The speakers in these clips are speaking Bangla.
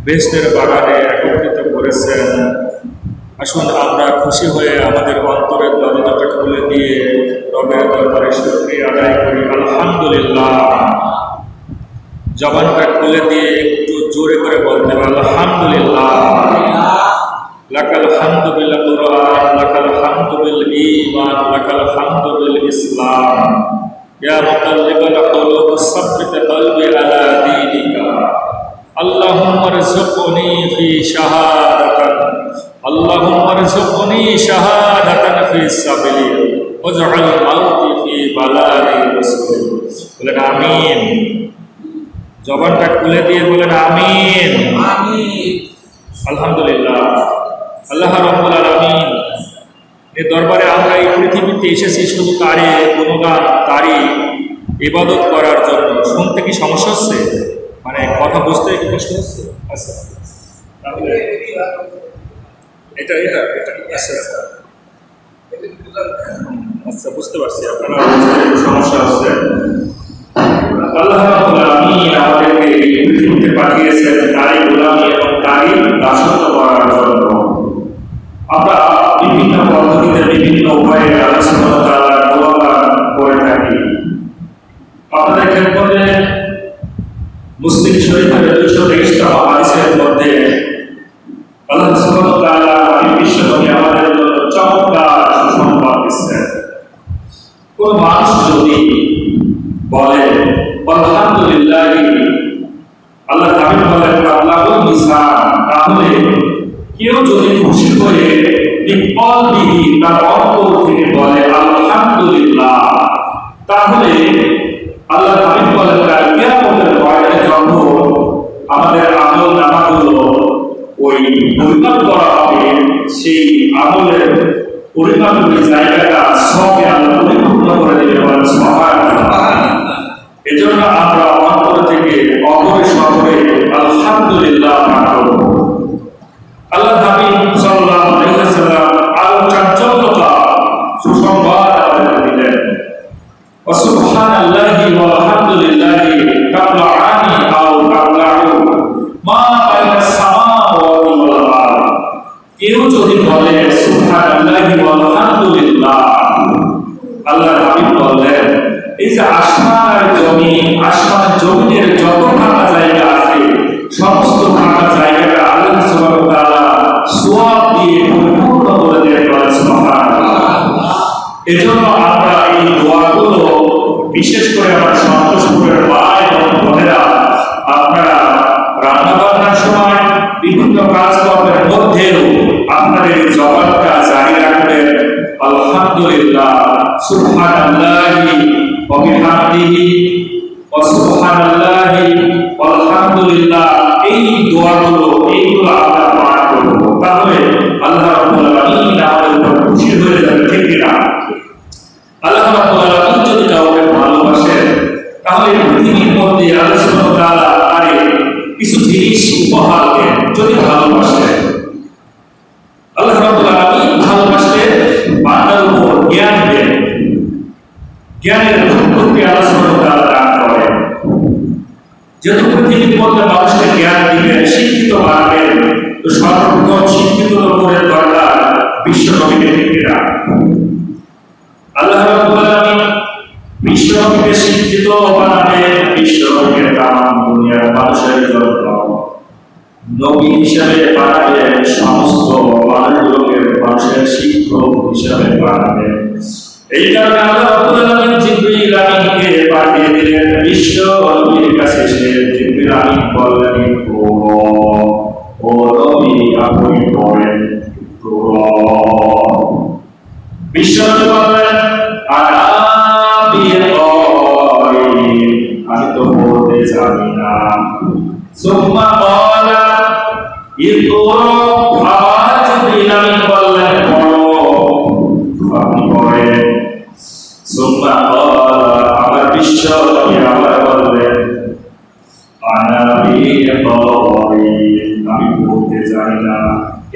বেহেশতের বাগানে একত্রিত করেছেন। আসুন আমরা খুশি হয়ে আমাদের অন্তরের দরজাটা খুলে দিয়ে রবের দরবারে শুকরিয়া আদায় করি। আলহামদুলিল্লাহ। জবানটা খুলে দিয়ে একটু জোরে করে বলতে হবে আলহামদুলিল্লাহ। লাকাল হামদু বিল কুরআন, লাকাল হামদু বিল ঈমান, লাকাল হামদু বিল ইসলাম। ইয়া মুকাল্লিবাল কুলুব সাব্বিত কলবি আলা দীনিকা। اللهم ارزقني في شهادة، اللهم ارزقني شهادة في سبيلك واجعل موتي في بلاد رسولك। বলেন আমিন। জবানটা খুলে দিয়ে বলেন আমিন। আমিন। আলহামদুলিল্লাহ। আল্লাহ রাব্বুল আলামিন এই দরবারে আমরা এই পৃথিবীতে পৃথিবীতে এসেছি শুধু তারই গুণগান, তারই ইবাদত করার জন্য। শুনতে কি সমস্যা হচ্ছে? মানে কথা বুঝতে কি কষ্ট হচ্ছে? আচ্ছা, তাহলে এটা এটা এটা আচ্ছা আচ্ছা আচ্ছা, বুঝতে পারছি আপনারা সমস্যা হচ্ছে। আল্লাহ রাব্বুল আলামিন আমাদেরকে এই পৃথিবীতে পাঠিয়েছেন তারই গোলামি এবং তারই দাসত্ব করার জন্য। আমরা বিভিন্ন পদ্ধতিতে বিভিন্ন উপায়ে আল্লাহ সুবহানাহু ওয়া তাআলার গোলামি করে থাকি। আপনাদের ক্ষেত্রে মুসলিম শরীফের 223 হাদিসের মধ্যে আল্লাহ সুবহানাহু ওয়া তাআলা বিশ্বনবী আমাদের জন্য চমৎকার সুসংবাদ দিচ্ছেন। কোন মানুষ যদি বলে আলহামদুলিল্লাহ, আল্লাহ তাআলা বলেন আল্লাহুল মিসান, তাহলে কেউ যদি খুশি হয়ে নিকল দিহি তার অন্তর থেকে বলে আলহামদুলিল্লাহ, তাহলে আল্লাহ তাআলা বলেন কিয়ামতের ময়দানে যখন আমাদের আমল নামাগুলো ওই পরিমাপ করা হবে, সেই আমলের পরিমাপের জায়গাটা সবই আল্লাহ পরিপূর্ণ করে দেবে। সুবহানাল্লাহ। এজন্য আমরা অন্তর থেকে অপরে সপরে আলহামদুলিল্লাহ পাঠ করব। আল্লাহ হাবিব সাল্লাল্লাহু আলাইহি ওয়াসাল্লাম আরো চাঞ্চল্যতা সুসংবাদ আমাদের দিলেন। সুবহানাল্লাহি ওয়া আলহামদুলিল্লাহি তাকলাআনি আও তাকলাউ মা বাইনাস সামাওয়াতি ওয়াল আরদ। কেউ যদি বলে সুবহানাল্লাহি ওয়া আলহামদুলিল্লাহ, আল্লাহ হাবিব বললেন এই যে আসমান আর জমিন, আসমান জমিনের যত ফাঁকা জায়গা আছে সমস্ত ফাঁকা জায়গাটা আল্লাহ সুবহানাহু ওয়া তাআলা সওয়াব দিয়ে পরিপূর্ণ করে দেন। সুবহানাল্লাহ। এজন্য আমরা এই দোয়াগুলো বিশেষ করে আমার সন্তোষপুরের ভাই এবং বোনেরা, আপনারা রান্না বান্নার সময় বিভিন্ন কাজকর্মের মধ্যেও আপনাদের এই জবানটা জারি রাখবেন। আলহামদুলিল্লাহ, সুবহানাল্লাহি ওয়া বিহামদিহি ওয়া সুবহানাল্লাহি ওয়া আলহামদুলিল্লাহ, এই এইগুলো আমরা পাঠ করব। তাহলে আল্লাহ রাব্বুল আলামিন আমাদের উপর খুশি হয়ে যাবে, ঠিক না? আল্লাহ রাব্বুল আলামিন যদি কাউকে ভালোবাসেন তাহলে পৃথিবীর মধ্যে আল্লাহ সুবহানাহু ওয়া তাআলা তারে কিছু জিনিস উপহার দেন। যদি ভালোবাসেন, আল্লাহ রাব্বুল আলামিন ভালোবাসলে বান্দার উপর জ্ঞান দেন। জ্ঞানের প্রত্যেককে আল্লাহ সুবহানাহু ওয়া তাআলা দান করেন। যেহেতু পৃথিবীর মধ্যে মানুষকে জ্ঞান দিবেন, শিক্ষিত বানাবেন, তো সর্বপ্রথম শিক্ষিত লোকের দরকার বিশ্ব নবীকে ঠিকেরা। আল্লাহ রাব্বুল আলামিন বিশ্ব নবীকে শিক্ষিত বানাবেন, বিশ্ব নবীকে তামাম দুনিয়ার মানুষের জন্য নবী হিসাবে বানাবেন, সমস্ত মানুষের শিক্ষক হিসাবে বানাবেন। এই কারণে আল্লাহ রাব্বুল আলামিন জিবরিল আমিনকে পাঠিয়ে দিলেন বিশ্ব নবীর কাছে। সে জিবরিল আমিন বললেন, ও নবী আপনি পড়েন। বিশ্ব নবী বললেন, আমি তো পড়তে জানি না। সুম্মা ক্বালা ইকরা, আবার জিবরিল আমিন বললেন পড়ো, আপনি পড়েন। সুম্মা ক্বালা, আবার বিশ্ব নবী আবার বললেন আনা বিকারি, আমি পড়তে জানি না।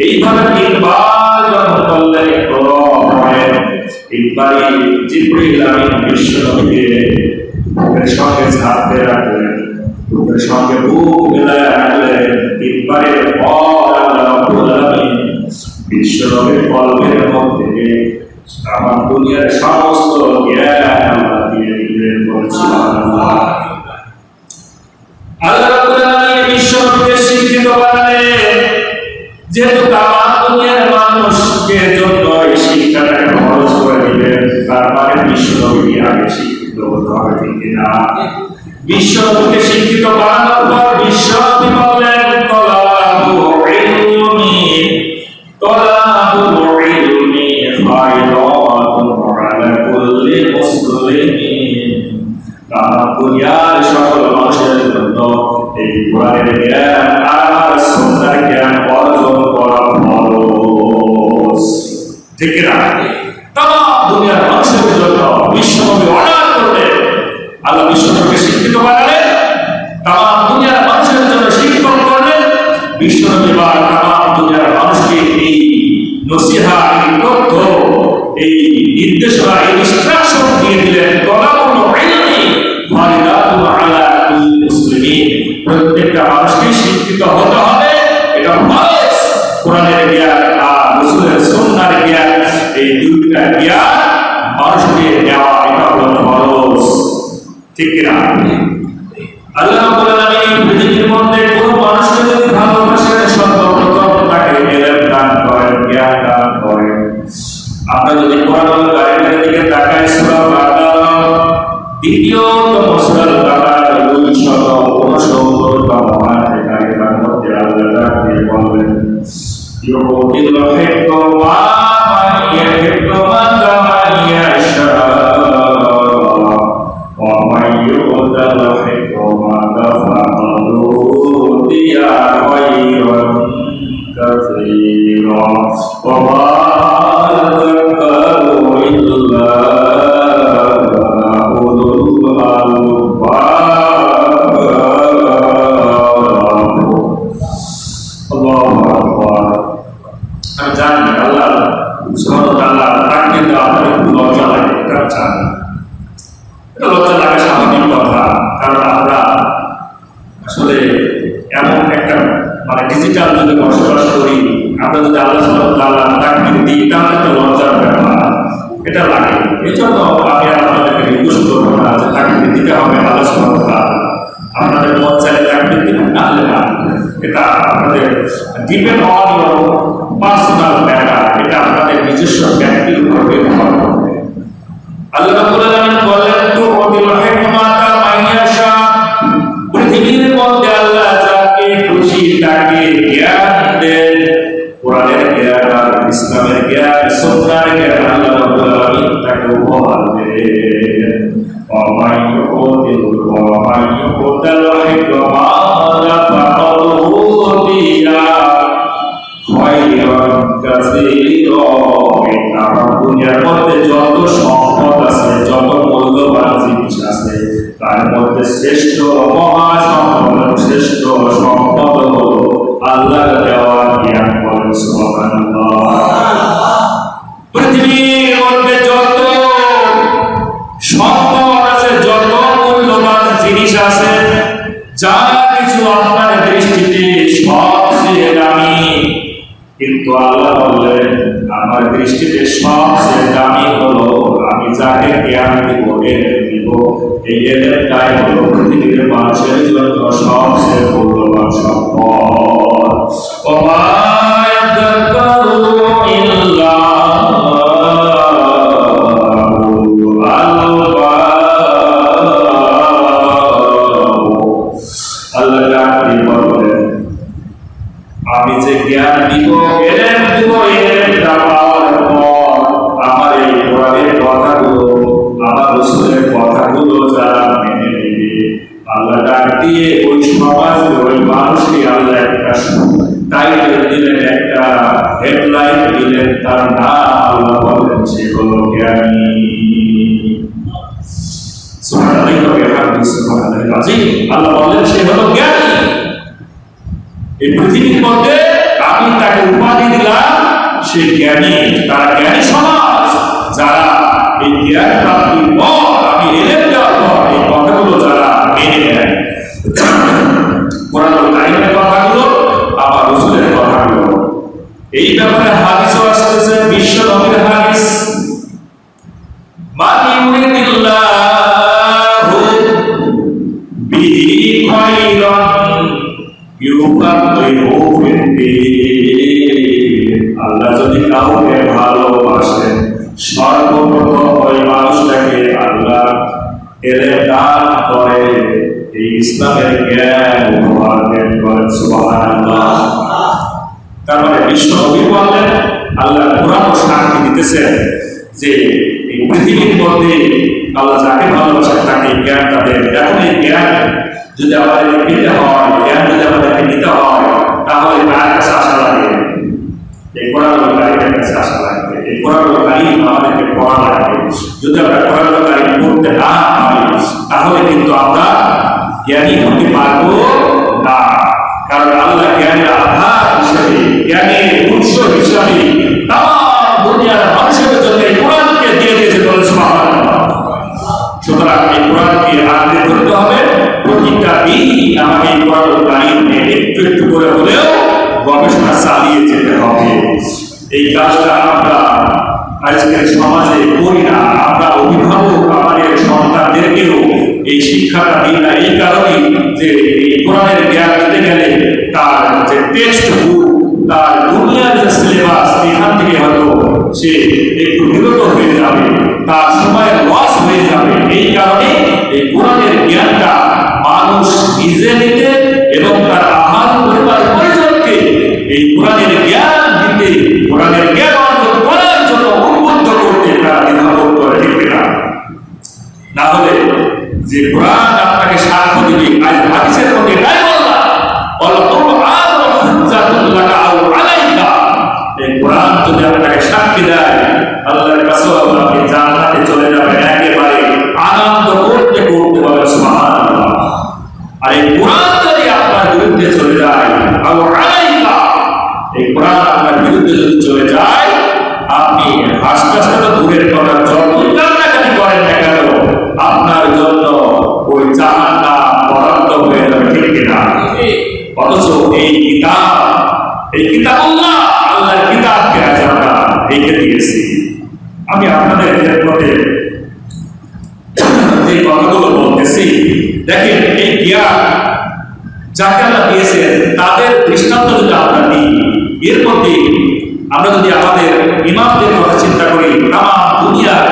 এইভাবে তিনবার যখন বললেন পড়েন, তিনবারই জিবরিল আমিন বিশ্ব নবীকে বুকের সঙ্গে ছাড়তে রাখলেন, বুকের সঙ্গে বুক মেলায় রাখলেন। তিনবারের পর আল্লাহ রাব্বুল আলামিন বিশ্ব নবীর কলবের মধ্যে আমার দুনিয়ার সমস্ত জ্ঞান আল্লাহ দিয়ে দিলেন। সুবহানাল্লাহ। আল্লাহ রাব্বুল আলামিন বিশ্ব নবীকে শিক্ষিত বানালেন। যেহেতু তামাম দুনিয়ার মানুষকে জন্য এই শিক্ষাটা খরচ করে দিলেন, তারপরে বিশ্ব নবীকে আগে শিক্ষিত হতে হবে, ঠিক না? বিশ্ব নবীকে শিক্ষিত বানানোর পর বিশ্ব নবী বললেন তলাবুল ইলমি ফায়দাতুন আলা কুল্লি মুসলিমিন। তামাম দুনিয়ার সকল মানুষের জন্য এই কোরআনের জ্ঞান আর সুন্নাহর জ্ঞান অর্জন করা ফরজ, ঠিক না? তামাম দুনিয়ার নসিহা, এই তথ্য, এই নির্দেশনা, এই ইনস্ট্রাকশন দিয়ে দিলেন তলাবুল ইলমি ফারিদাতুন আলা কুল্লি মুসলিমিন, প্রত্যেকটা মানুষকে শিক্ষিত হতে হবে, এটা ফরজ। কোরআনের জ্ঞান আর রাসূলের সুন্নাহর জ্ঞান, এই দুইটা জ্ঞান মানুষকে দেওয়া, এটা হলো ফরজ। ঠিক কিনা? আল্লাহ রাব্বুল আলামিন পৃথিবীর মধ্যে কোন মানুষকে যদি ভালোবাসেন, সর্বপ্রথম তাকে ইলম দান করেন, জ্ঞান দান করেন। আমরা যদি কোরআনুল কারীমের দিকে তাকাই, সূরা বাকারা দ্বিতীয়তম সূরা বাকারার 269তম আয়াতে কারিমার মধ্যে আল্লাহ তাআলা বলেন, ইউতিল হিকমা মান ইয়াহকুমা মান ইয়াশা ওয়া মান ইউতাল হিকমাতা ফাকাদ উতিয়া খায়রান কাসীরা ওয়া মা ডিজিটাল যুগে বসবাস করি, আমরা যদি আল্লাহ সুবহানাহু ওয়া তাআলা তাকবীর দিই, তাহলে একটা লজ্জার ব্যাপার এটা লাগে। এই জন্য আমি আপনাদেরকে রিকোয়েস্ট করবো না যে তাকবীর দিতে হবে আল্লাহ সুবহানাহু ওয়া তাআলা, আপনাদের মন চাইলে তাকবীর দিবেন, না হলে না। এটা আপনাদের depend on your personal matter, এটা আপনাদের নিজস্ব ব্যক্তির উপর নির্ভর করবে। আল্লাহ রাব্বুল আলামিন বলেন, তু'তিল হিকমাতা মান ইয়াশা, পৃথিবীর মধ্যে আল্লাহ যাকে খুশি তাকে জ্ঞান দেন। কোরআনের জ্ঞান আর ইসলামের জ্ঞান, সুন্নাহর জ্ঞান আল্লাহ রাব্বুল আলামিন তাকে উপহার দেন। ওয়া মান ইউতিল হিকমাতা ফাকাদ উতিয়া খায়রান কাসীরা। আমার দুনিয়ার মধ্যে যত সম্পদ আছে, যত মূল্যবান জিনিস আছে, তার মধ্যে শ্রেষ্ঠ মহাসম্পদ, শ্রেষ্ঠ সম্পদ হলো আল্লাহর দেওয়া জ্ঞান। বলেন সুবহানাল্লাহ। পৃথিবীর মধ্যে যত সম্পদ আছে, যত মূল্যবান জিনিস আছে, যা কিছু আপনার দৃষ্টিতে সবচেয়ে দামি, কিন্তু আল্লাহ বললেন আমার দৃষ্টিতে সবচেয়ে দামি হলো আমি যাকে জ্ঞান দিব, এলেম দিব। এই এলেমটাই হলো পৃথিবীর মানুষের জন্য সবচেয়ে মূল্যবান সম্পদ। ওয়া মা ইয়াযাক্কারু ইল্লা উলুল আলবাব। আল্লাহ তাআলা বলেন আমি যে জ্ঞান দিব, এলেম দিব, এলেমটা পাওয়ার পর আমার এই কোরআনের কথাগুলো, আমার রাসূলের কথাগুলো যারা মেনে নেবে, আল্লাহ ডাক দিয়ে ওই সমাজকে, ওই মানুষকে আল্লাহ একটা টাইটেল দিলেন, একটা হেডলাইন দিলেন, তার নাম আল্লাহ বলেন সে হলো জ্ঞানী। সুবহানাল্লাহি ওয়া বিহামদিহি, সুবহানাল্লাহিল আযীম। আল্লাহ বলেন সে হলো জ্ঞানী। এই পৃথিবীর মধ্যে আমি তাকে উপাধি দিলাম সে জ্ঞানী। তারা জ্ঞানী সমাজ যারা এই জ্ঞান প্রাপ্তির পর, আমি এলেম দেওয়ার পর এই কথাগুলো যারা মেনে নেয়, কোরআনুল কারীমের কথাগুলো, আবার রাসূলের কথাগুলো। এই ব্যাপারে হাদিসও আসছে, বিশ্ব নবীর হাদিস, মান ইউরিদিল্লাহু বিহি খায়রান ইউফাক্কিহু ফিদ্দীন। আল্লাহ যদি কাউকে ভালোবাসেন, সর্বপ্রথম ওই মানুষটাকে আল্লাহ এলেম দান করে, এই ইসলামের জ্ঞান উপহার দেন। বলেন সুবহানাল্লাহ। তার মানে বিশ্ব নবী বললেন, আল্লাহ কোরআন সাক্ষী দিতেছেন যে এই পৃথিবীর মধ্যে আল্লাহ যাকে ভালোবাসেন তাকে জ্ঞান তাদের। এখন এই জ্ঞান যদি আমাদেরকে পেতে হয়, জ্ঞান যদি আমাদেরকে নিতে হয়, তাহলে কার কাছে আসা লাগে? এই কোরআনুল কারীমের কাছে আসা লাগবে। এই কোরআনুল কারীম আমাদেরকে পড়া লাগবে। যদি আমরা কোরআনুল কারীম পড়তে না পারি, তাহলে কিন্তু আমরা জ্ঞানী হতে পারবো না। কারণ আল্লাহ জ্ঞানের আধার হিসেবে, জ্ঞানের উৎস হিসাবে হলেও গবেষণা চালিয়ে যেতে হবে। এই কাজটা আমরা আজকের সমাজে করি না। আমরা অভিভাবক আমাদের সন্তানদেরকেও এই শিক্ষাটা দিই না, এই কারণে যে এই কোরআনের জ্ঞান দিতে গেলে তার যে টেক্সট বুক, তার দুনিয়ার যে সিলেবাস, এখান থেকে হয়তো সে একটু বিরত হয়ে যাবে, তার সময়ের লস হয়ে যাবে। এই কারণে এই কোরআনের জ্ঞানটা মানুষ নিজে নিতে এবং তার আহার পরিবার পরিজনকে এই কোরআনের জ্ঞান দিতে, কোরআনের জ্ঞান অর্জন করার জন্য উদ্বুদ্ধ করতে তারা দ্বিধাবোধ করে, ঠিক না? না হলে যে কোরআন আপনাকে সাক্ষ্য দিবে, আজ হাদিসের মধ্যে নাই বললাম এই কোরআন যদি আপনাকে সাক্ষী দেয়, আল্লাহর কাছেও আপনি জান্নাতে চলে যাবেন একেবারে আনন্দ করতে করতে, বলেন সুবহানাল্লাহ। আর এই কোরআন যদি আপনার বিরুদ্ধে চলে যায়, এই কোরআন আপনার বিরুদ্ধে যদি চলে যায়, আপনি হাসতে হাসতে তো দূরের কথা, যতই কান্নাকাটি করেন না কেন, আপনার জন্য ওই জাহান্নাম বরাদ্দ হয়ে যাবে, ঠিক কিনা? অথচ এই কিতাবুল্লাহ, আল্লাহর কিতাবকে আজ আমরা রেখে দিয়েছি। আমি আপনাদের মধ্যে যে কথাগুলো বলতেছি, দেখেন এই জ্ঞান যাকে আল্লাহ দিয়েছেন তাদের দৃষ্টান্ত যদি আমরা নিই, এর মধ্যে আমরা যদি আমাদের ইমামদের কথা চিন্তা করি, তামাম দুনিয়ার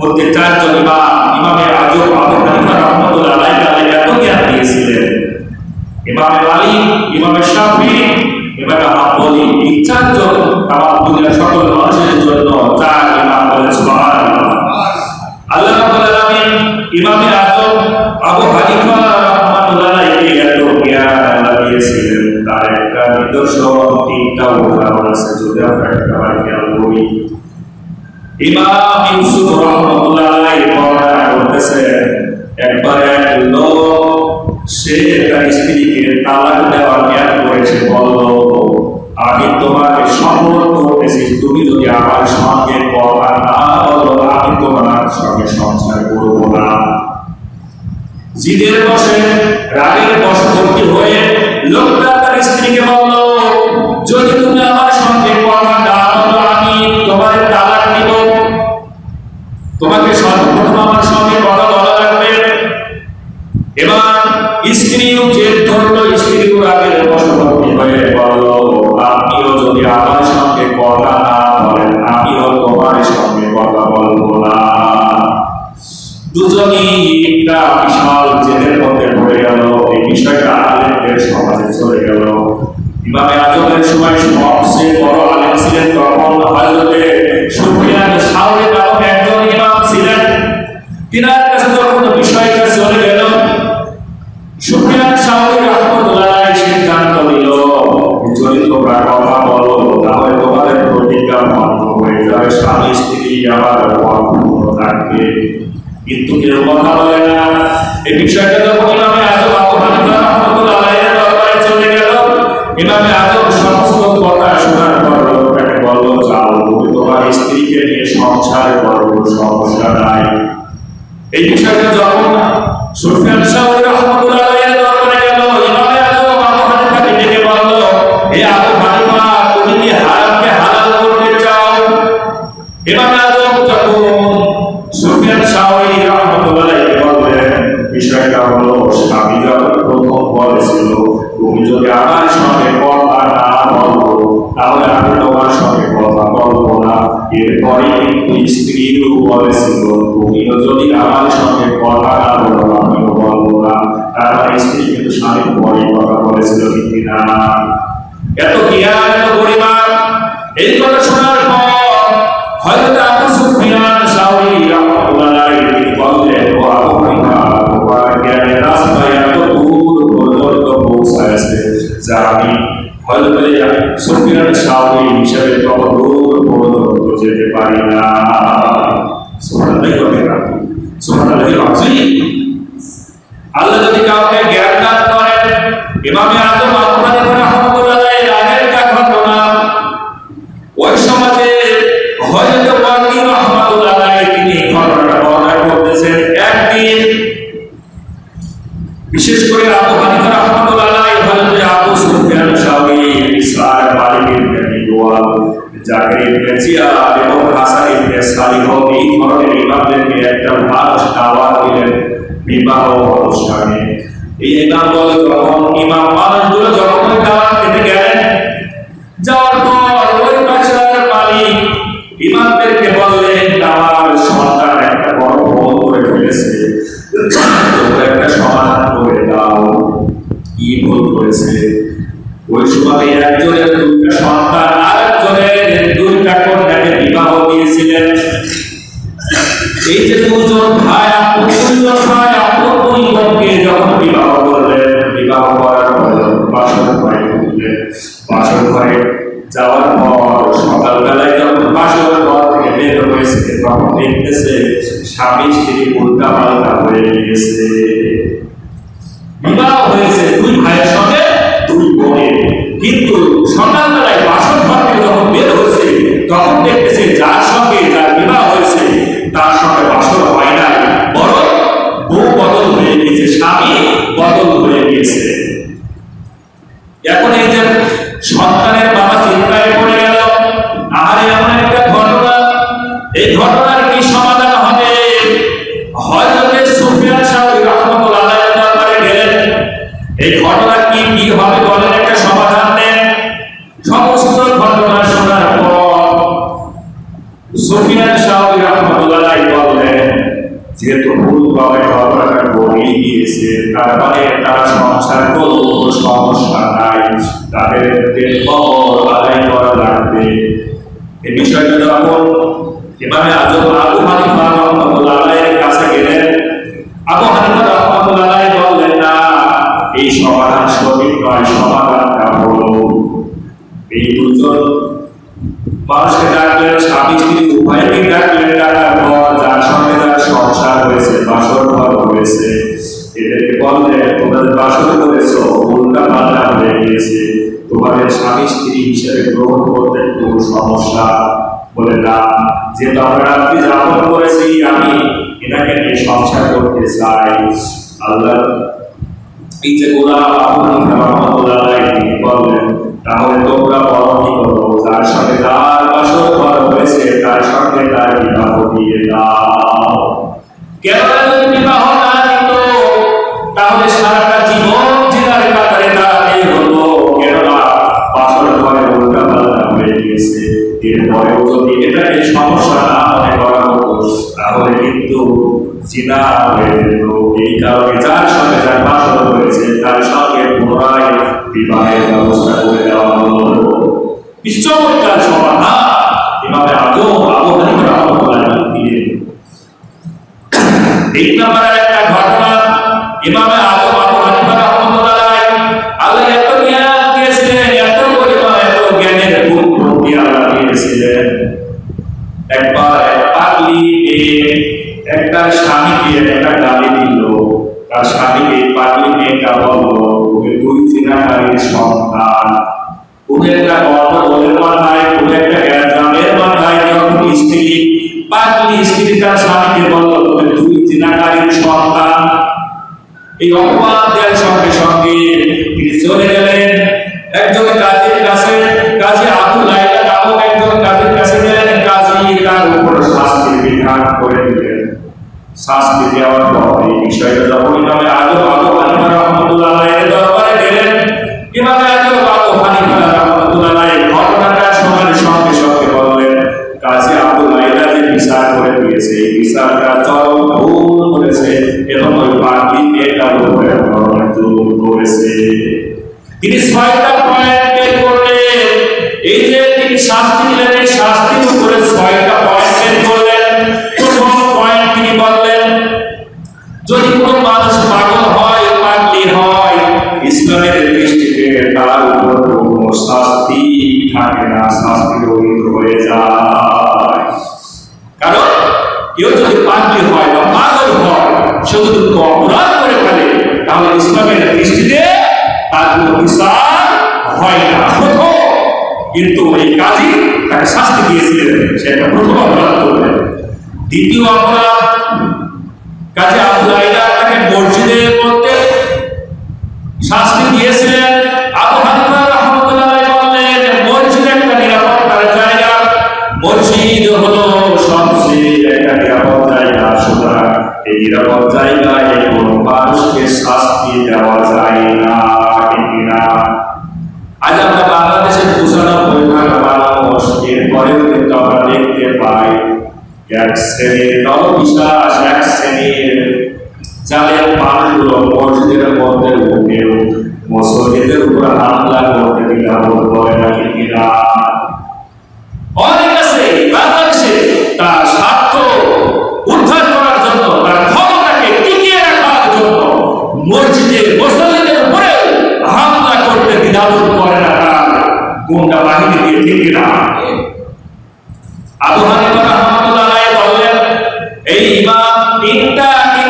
মধ্যে চারজন ইমাম, ইমামে আজম আবু হানিফা রাহমাতুল্লাহ আলাইহি এত জ্ঞান দিয়েছিলেন। ইমামে মালিক, ইমামে শাফি, ইমামে হাম্বলি, এই চারজন তামাম দুনিয়ার সকল মানুষের জন্য চার ইমাম, বলেন সুবহানাল্লাহ। আল্লাহ রাব্বুল আলামিন ইমামে আজম আবু হানিফা রাহমাতুল্লাহ আলাইহি এত জ্ঞান আল্লাহ দিয়েছিলেন, তার একটা নিদর্শন, তিনটা উদাহরণ আছে, যদি আমরা একবার খেয়াল করি। ইমাম ইউসুফ রাহমাতুল্লাহ আলাইহি বর্ণনা করতেছেন, একবার এক লোক সে তার স্ত্রীকে তালাক দেওয়ার নিয়ত করেছে, বলল, আমি তোমাকে শপথ করতেছি, তুমি যদি আমার সঙ্গে কথা না বলো, আমি তোমার সঙ্গে সংসার করব না। জিদের বশে, রাগের বশবর্তী হয়ে লোকটা তার স্ত্রীকে বলল, যদি তুমি আমার সঙ্গে কথা না বলো, আমি তোমার তালাক দিব। তোমাকে সর্বপ্রথম আমার সঙ্গে কথা বলা লাগবে। এবার স্ত্রীও জেদ ধরলো, স্ত্রীও রাগের বশবর্তী হয়ে বলল, আপনিও যদি আমার সঙ্গে কথা না বলেন, আমিও তোমার সঙ্গে কথা বলবো না। দুজনই একটা বিশাল জেদের মধ্যে পড়ে গেল। এই বিষয়টা আলেমদের সমাজে চলে গেল। ইমামে আজমের সময় সবচেয়ে বড় আলেম ছিলেন তখন হযরতে সুফিয়ান সাওরি নামক একজন ইমাম ছিলেন। তিনার কাছে যখন বিষয়টা চলে গেল, সুফিয়ান সাওরি রাহমাতুল্লাহ আলাইহি সিদ্ধান্ত নিল, যদি তোমরা কথা বলো তাহলে তোমাদের প্রতিজ্ঞা ভঙ্গ হয়ে যাবে, স্বামী স্ত্রী আবার অপূর্ণ থাকবে। কিন্তু কেউ কথা বলে না। এই বিষয়টা যখন ইমামে আজম আবু হানিফা রাহমাতুল্লাহ আলাইহির দরবারে চলে গেল, ইমামে আজম সমস্ত কথা শোনার পর লোকটাকে বলল, যাও তুমি তোমার স্ত্রীকে নিয়ে সংসার করো, সমস্যা নাই। এই বিষয়টা যখন সুফিয়ান সাওরি রাহমাতুল্লাহ আলাইহির দরবারে গেল, ইমামে আজম আবু হানিফাকে ডেকে বলল, হে আবু হানিফা, তুমি কি হারামকে হালাল করতে চাও? ইমামে আজম যখন সুফিয়ান সাওরি রাহমাতুল্লাহ আলাইহি বললেন, বিষয়টা হলো, স্বামী যখন প্রথম বলেছিল, তুমি যদি আমার সঙ্গে কথা না বলো তাহলে আমি তোমার সঙ্গে কথা বলবো না। এরপরে কিন্তু স্ত্রীও বলেছিল, তুমিও যদি আমার সঙ্গে কথা না বলো, আমিও বলবো না। তারপর স্ত্রী কিন্তু স্বামীর পরে কথা বলেছিল, ঠিক না? এত জ্ঞান, এত গরিমা। এই কথা শোনার পর হযরত আবু সুফিয়ান সাওরি রাহমাতুল্লাহ আলাইহি বললেন, ও আবু হানিফা, তোমার জ্ঞানের রাস্তা এত দূর পর্যন্ত পৌঁছায়ছে যা আমি হযরত সুফিয়ান সাওরি হিসেবে তত দূর পর্যন্ত যেতে পারি না। সুবহানাল্লাহ, সুবহানাল্লাহ। আল্লাহ যদি কাউকে জ্ঞান দান করেন, ইমামে আজম আবু হানিফা রাহমাতুল্লাহ আলাইহির আগের ঘটনা, ওই সমাজে হযরত ওয়াকি রাহমাতুল্লাহ আলাইহি তিনি ঘটনাটা বর্ণনা করতেছেন। একদিন বিশেষ করে আবু হানিফা রাহমাতুল্লাহ আলাইহি হযরত আবু সুফিয়ান জাকির ইবনে জিয়াদ এবং হাসান ইবনে সালিহ এই ধরনের ইমামদেরকে একটা মানুষ দাওয়াত দিলেন বিবাহ অনুষ্ঠানে। এই ইমাম বলে যখন ইমাম মানুষগুলো যখন দাওয়াত দিতে গেলেন, যাওয়ার পর ওই বাসার মালিক ইমামদেরকে বললেন, আমার সন্তান একটা বড় ভুল করে ফেলেছে, তোমরা একটা সমাধান করে দাও। কি ভুল করেছে? ওই সময় একজনের দুইটা সন্তান আরেকজনের দুইটা কন্যাকে বিবাহ দিয়েছিলেন। এই যে দুজন ভাই দুই বোনকে যখন বিবাহ করলেন, বিবাহ করার পর বাসর ঘরে ঢুকলেন। বাসর ঘরে যাওয়ার পর সকালবেলায় যখন বাসর ঘর থেকে বের হয়েছে, তখন দেখতেছে স্বামী স্ত্রী উল্টা পাল্টা হয়ে গিয়েছে। বিবাহ হয়েছে দুই ভাইয়ের সঙ্গে দুই বোনের, কিন্তু সকালবেলায় বাসর ঘর থেকে যখন বের হয়েছে, তখন দেখতেছে যার সঙ্গে যার বিবাহ হয়েছে তার সঙ্গে বাসর হয় না, বরং বউ বদল হয়ে গিয়েছে, স্বামী বদল হয়ে গিয়েছে। এখন এই যে সন্তানের বাবা চিন্তায় পড়ে গেল, আরে এমন একটা ঘটনা, এই ঘটনার কি সমাধান হবে? হযরত সুফিয়ান সাওরি রাহমাতুল্লাহ আলাইহির দরবারে গেলেন, এই ঘটনা কি হবে বলেন, একটা সমাধান দেন। সমস্ত ঘটনা শোনার পর সুফিয়ান সাওরি রাহমাতুল্লাহ আলাইহি বললেন, যেহেতু ভুলভাবে ঘটনাটা ঘটে গিয়েছে, তার মানে তারা সংসার কোনো সমস্যা নাই, তাদের খবর আদায় করা লাগবে। এই বিষয়টা যখন ইমামে আজম আবু হানিফা রাহমাতুল্লাহ আলাইহির কাছে গেলেন, আবু হানিফা রাহমাতুল্লাহ আলাইহি বললেন, না, এই সমাধান সঠিক নয়, সমাধানটা হলো এই দুজন মানুষকে ডাকলেন, স্বামী স্ত্রী উভয়কে ডাকলেন, ডাকার পর যার সঙ্গে যার সংসার হয়েছে, বাসর ঘর হয়েছে, এদেরকে বললেন, তোমাদের বাসর করেছ, উল্টা পাল্টা হয়ে গিয়েছে, তোমাদের স্বামী স্ত্রী হিসেবে গ্রহণ করতে কোনো সমস্যা? বলে না, যেহেতু আমরা রাত্রি যাপন করেছি, আমি এনাকে নিয়ে সংসার করতে চাই। আল্লাহ এই যে গোলাম আবু হানিফা রাহমাতুল্লাহ আলাইহি বললেন, তাহলে তোমরা বরণী করো, যার সঙ্গে যার বাসর ঘর হয়েছে তার সঙ্গে তার বিবাহ দিয়ে দাও। কেন যদি বিবাহ না দিত, তাহলে সারাটা জীবন জিনার কাতারে দাঁড়াতে হতো। কেননা বাসর ঘরে উল্টা পাল্টা হয়ে গিয়েছে, এরপরেও যদি এটাকে সমস্যা না মনে করা হতো, তাহলে কিন্তু জিনা হয়ে যেত। এই কারণে যার সঙ্গে যার বাসর হয়েছে তার সঙ্গে পুনরায় বিবাহের ব্যবস্থা করে দেওয়া হলো। বিশ্বকার সমাধান ইমামে আজম আবু হানিফা রাহমাতুল্লাহ আলাইহি দিলেন। এই নাম্বারের একটা ঘটনা, ইমামে আজম আবু হানিফা রাহমাতুল্লাহ আলাইহি আল্লাহ এত জ্ঞান দিয়েছিলেন, এত পরিমাণ এত জ্ঞানের গুণ প্রতি আল্লাহ দিয়েছিলেন। একবার পাগলি একটা স্বামীকে একটা গালি দিল, তার স্বামীকে পাগলি মেয়েটা বলল, তুমি দুই জিনাকারীর সন্তান। কোনো একটা গন্ডগোলের মাথায়, কোনো একটা গ্যাঞ্জামের মাথায় যখন স্ত্রী পাগলি স্ত্রী তার স্বামীকে বলল, তুমি দুই জিনাকারীর সন্তান, এই অপবাদ দেওয়ার সঙ্গে সঙ্গে তিনি চলে গেলেন একজন কাজীর কাছে। কাজী আবু লাইলা নামক একজন কাজীর কাছে গেলেন, কাজী তার উপর শাস্তির বিধান করে দিলেন। শাস্তি দেওয়ার পর এই বিষয়টা যখন ইমামে আজম আবু হানিফা রাহমাতুল্লাহ আলাইহির দরবারে গেলেন, ইমামে আজম আবু হানিফা রাহমাতুল্লাহ আলাইহি ঘটনাটা শোনার সঙ্গে সঙ্গে বললেন, কাজী আবু লাইলা যে বিচার করে দিয়েছে, এই বিচারটা চরম ভুল করেছে এবং ওই পাগলি মেয়েটার উপরে জুলুম করেছে। তিনি ৬টা পয়েন্ট বের করলেন। এই যে তিনি শাস্তি দিলেন, এই শাস্তির উপরে ৬টা পয়েন্ট বের করলেন। প্রথম পয়েন্ট তিনি বললেন, যদি কোনো মানুষ পাগল হয়, পাগলি হয়, ইসলামের দৃষ্টিতে তার উপর কোনো শাস্তি থাকে না, শাস্তি রহিত হয়ে যায়। কারণ কেউ যদি পাগলি হয় বা পাগল হয়, সে যদি কোনো অপরাধ করে ফেলে, তাহলে ইসলামের দৃষ্টিতে তার কোনো বিচার হয় না। প্রথম কিন্তু এই কাজী তাকে শাস্তি দিয়েছিলেন, সে একটা প্রথম অপরাধ করলেন। দ্বিতীয় অপরাধ, কাজী আবু লাইলা তাকে মসজিদের মধ্যে শাস্তি দিয়েছিলেন। আবু হানিফা রাহমাতুল্লাহ আলাইহি বললেন, মসজিদ একটা নিরাপত্তার জায়গা, এই নিরাপদ জায়গায় কোনো মানুষকে শাস্তি দেওয়া যায় না। আজ আমরা বাংলাদেশের 95% মানুষ এরপরেও কিন্তু আমরা দেখতে পাই এক শ্রেণীর নরপিশাচ, এক শ্রেণীর জালের মানুষগুলো মসজিদের মধ্যে উঠেও মুসল্লিদের উপর হামলা করতে দ্বিধাবোধ করে না। কিনা অনেক আছে বাংলাদেশে তার স্বার্থ উদ্ধার করার জন্য, তার ক্ষমতাকে টিকিয়ে রাখার জন্য মসজিদের মুসল্লিদের উপরে হামলা করতে দ্বিধাবোধ করে না তার গুন্ডা বাহিনী দিয়ে। ঠিক কিনা? আবু হানিফা রাহমাতুল্লাহ আলাইহি বললেন, এই ইমাম তিন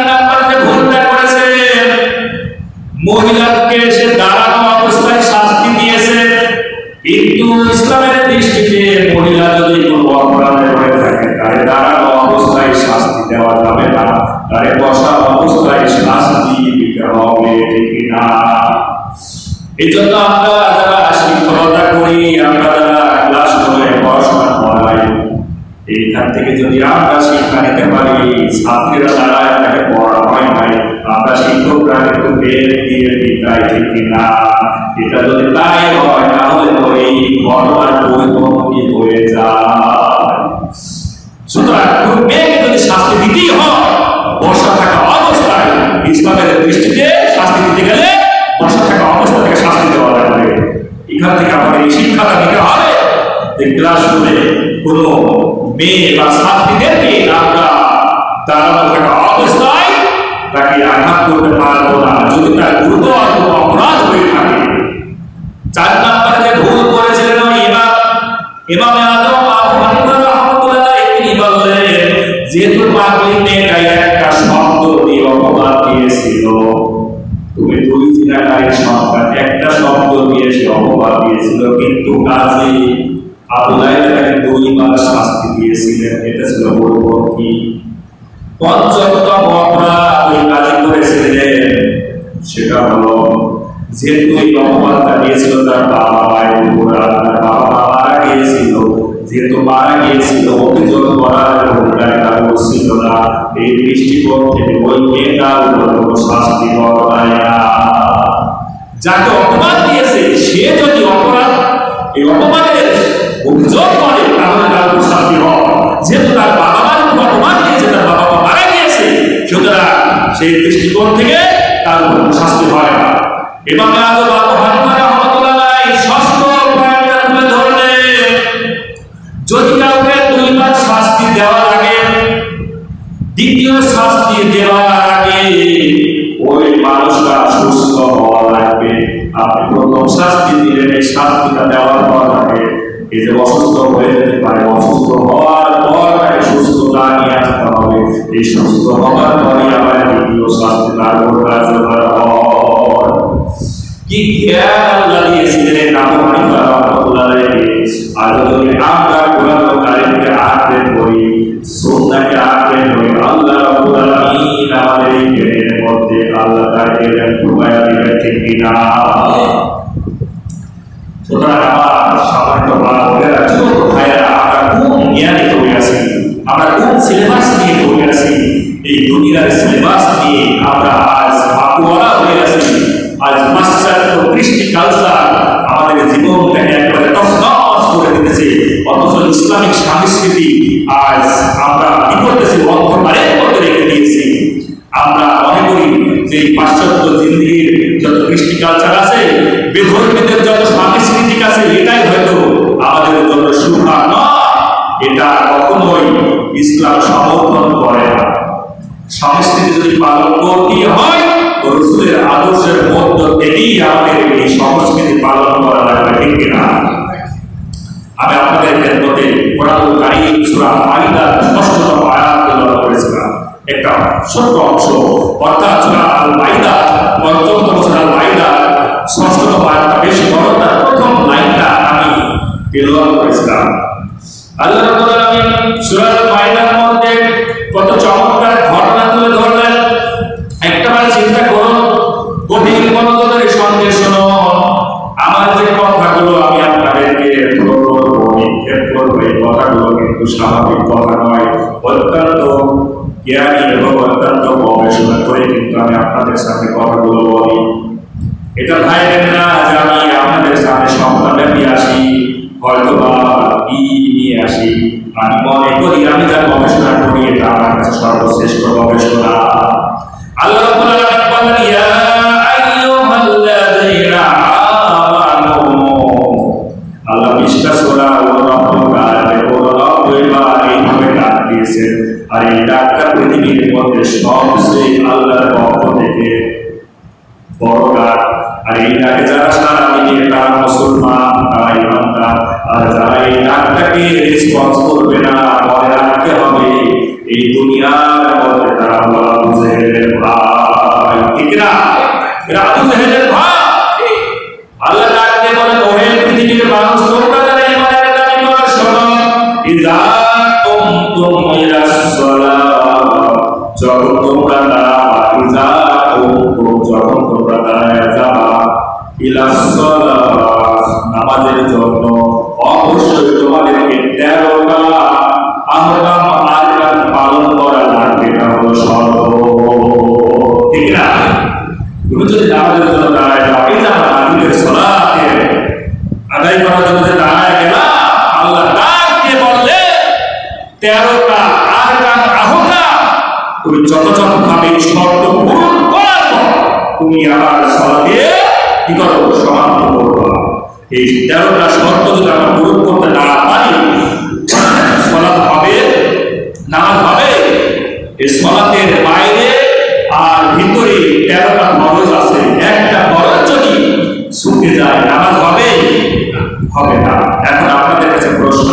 নাম্বারে ভুলটা করেছে। মহিলাকে সে দাঁড়ানো অবস্থায় শাস্তি দিয়েছে, কিন্তু ইসলামের দৃষ্টিতে মহিলা যদি কোনো অপরাধে হয়ে থাকে তারে দাঁড়ানো অবস্থায় শাস্তি দেওয়া যাবে না, তারে বসা অবস্থায় শাস্তি দিতে হবে। ঠিক না? এই জন্য আমরা যারা শিক্ষকতা করি, আমরা যারা ক্লাসরুমে পড়াশোনা করাই, এইখান থেকে যদি আমরা শিক্ষা নিতে পারি, ছাত্রীরা দ্বারা তাকে পড়া হয় নাই, আমরা শিক্ষকরা কিন্তু বের দিয়ে বিদায়। ঠিক না? এটা যদি তাই হয় তাহলে তো এই ঘটনার পরিপন্থী হয়ে যায়। সুতরাং মেয়েকে যদি শাস্তি দিতেই হয়, বসা থাকা অবস্থায়, ইসলামের দৃষ্টিতে শাস্তি দিতে গেলে বসা থাকা অবস্থা থেকে শাস্তি দেওয়া লাগবে। এখান থেকে আমাদের এই শিক্ষাটা নিতে হবে যে ক্লাসরুমে কোনো মেয়ে বা ছাত্রীদেরকে আমরা দাঁড়ানো থাকা অবস্থায় তাকে আঘাত করতে পারবো না যদি তার গুরুতর কোনো অপরাধ হয়ে থাকে। 4 নম্বরে ভুল করেছিলেন ইমাম আযম আবু হানিফা রাহমাতুল্লাহ আলাইহি, তিনি বললেন যেহেতু পাগলি মেয়েটাই একটা শব্দ দিয়ে অপবাদ দিয়েছিল, তুমি 2 জিনাকারীর সন্তান, একটা শব্দ দিয়ে সে অপবাদ দিয়েছিল, কিন্তু কাজী আবু লাইলা তাকে 2 বার শাস্তি দিয়েছিলেন। এটা ছিল পরিপন্থী। 5ম অপরাধ ওই কাজী করেছিলেন, সেটা হলো যেহেতু এই অপবাদটা দিয়েছিল তার বাবা মায়ের উপর, তার বাবা মারা গিয়েছিল, যেহেতু মারা গিয়েছিল অভিযোগ করার অধিকার কারো ছিল না, এই দৃষ্টিকোণ থেকে ওই মেয়েটার উপর কোনো শাস্তি দেওয়া যায় না। যাকে অপবাদ দিয়েছে সে যদি এই অপবাদের অভিযোগ করে তাহলে তার উপর শাস্তি হয়। যেহেতু তার বাবা মার উপর অপবাদ দিয়েছে, তার বাবা মা মারা গিয়েছে, সুতরাং সেই দৃষ্টিকোণ থেকে তার উপর শাস্তি হয় না। এবং আবু হানিফা রাহমাতুল্লাহ আলাইহি 6ষ্ঠ পয়েন্টটা তুলে ধরলেন, যদি কাউকে 2 বার শাস্তি দেওয়া লাগে, দ্বিতীয় শাস্তি দেওয়ার আগে ওই মানুষটা সুস্থ হওয়া লাগবে। আপনি প্রথম শাস্তি দিলেন, এই শাস্তিটা দেওয়ার পর তাকে এই যে অসুস্থ হয়ে যেতে পারে, অসুস্থ হওয়ার পর তাকে সুস্থতা নিয়ে আসতে হবে। এই সুস্থ হওয়ার পরে আবার দ্বিতীয় শাস্তি তার উপর কার্যকর হয়। কি জ্ঞান আল্লাহ দিয়েছিলেন আবু হানিফা রাহমাতুল্লাহ আলাইহি। আর যদি আমরা কোরআন কারীমকে আঁকড়ে ধরি, সুন্নাহকে আঁকড়ে ধরি, আল্লাহ রাব্বুল আলামিন আমাদের এই জ্ঞানের মধ্যে আল্লাহ তার জ্ঞান ঢুকাইয়া দিবেন। ঠিক কিনা? সুতরাং আমার সামান্য ভাইয়েরা, ছোট ভাইয়েরা, আমরা কোন জ্ঞানে পড়ে আছি, আমরা কোন সিলেবাস নিয়ে পড়ে আছি? এই দুনিয়ার সিলেবাস নিয়ে আমরা আজ বাকুয়ারা হয়ে আছি। আজ পাশ্চাত্য কৃষ্টি কালচার আমাদের জীবনটাকে একেবারে তছনছ করে দিতেছে, অথচ ইসলামিক সংস্কৃতি আজ আমরা কি করতেছি, অন্ধকারের মধ্যে রেখে দিয়েছি। আমরা মনে করি যে পাশ্চাত্য জিন্দিগির যত কৃষ্টি কালচার আছে, বেধর্মীদের যত সাংস্কৃতিক আছে, এটাই হয়তো আমাদের জন্য সুখা নয়। এটা কখনোই ইসলাম সমর্থন করে না। সংস্কৃতি যদি পালন করতে হয়, রাসূলের আদর্শের মধ্য থেকেই আমাদের এই সংস্কৃতি পালন করা লাগবে। ঠিক কিনা? আমি আপনাদের খেদমতে কোরআনুল কারীম সূরা মাইদার 6ম আয়াত তেলাওয়াত করেছিলাম। একটা ছোট্ট অংশ, অর্থাৎ সূরা আল মাইদা ৫ম সূরা আল মাইদা 6ম আয়াতটা বেশ বড়, তার প্রথম লাইনটা আমি তেলাওয়াত করেছিলাম। আল্লাহ রাব্বুল আলামিন সূরা আল মাইদার মধ্যে কত চমৎকার ঘটনা তুলে ধরলেন। একটাবার চিন্তা করুন, গভীর মনোযোগের সঙ্গে শুনুন। আমার যে কথাগুলো আমি আপনাদেরকে নিক্ষেপ করবো, এই কথাগুলো কিন্তু স্বাভাবিক কথা নয়, অত্যন্ত জ্ঞানী এবং অত্যন্ত গবেষণা করে কিন্তু আমি আপনাদের সামনে কথাগুলো বলি। এটা ভাইবেন না যে আমি আপনাদের সামনে সন্তানটা নিয়ে আসি, হয়তো বা নিয়ে আসি। আমি মনে করি আমি যা গবেষণা করি এটা আমার কাছে সর্বশ্রেষ্ঠ গবেষণা। আল্লাহ রাব্বুল আলামিন বলেন, ইয়া আইয়ুহাল্লাযীনা আমানু, আল্লাহ বিশ্বাস করা ডাক দিয়েছেন। আর এই ডাকটা পৃথিবীর মধ্যে সবচেয়ে আল্লাহর পক্ষ থেকে বড় ডাক। আর এই ডাকে যারা সারা দিনে তারা মুসলমান, তারা ইমানদার। আর যারা এই ডাকটাকে রেসপন্স করবে না, মনে রাখতে হবে এই দুনিয়ার মধ্যে তারা আবু জেহেলের ভাই। ঠিক না? এরা আবু জেহেলের ভাই। আল্লাহ ডাকতে বলে, ওহে পৃথিবীর মানুষ, তোমরা যারা ইমানের দাবি করো, শোনো, ইযা কুমতুম ইলাস সালাত, যখন তোমরা যখন তোমরা দাঁড়ায় যাবা ইলাস সালাত, নামাজের জন্য, অবশ্যই তোমাদেরকে 13টা আহকাম আরকান পালন করা লাগবে। এটা হলো শর্ত। ঠিক না? তুমি যদি নামাজের জন্য দাঁড়ায় যাও, এই যে আমরা মাগরিবের সালাতে আদায় করার জন্য যে দাঁড়ায় গেলাম, আল্লাহ ডাক দিয়ে বললে 13টা আরকান আহকাম তুমি যথাযথভাবে শর্ত পূরণ করার পর তুমি আবার সালাতে কি করো? সমাপ্ত করবা। এই 13টা শর্ত যদি আমরা পূরণ করতে না পারি, সালাত হবে, নামাজ হবে। এই সালাতের বাইরে আর ভিতরে 13টা ফরজ আছে, একটা ফরজ যদি ছুটে যায়, নামাজ হবে হবে না। এখন আপনাদের কাছে প্রশ্ন,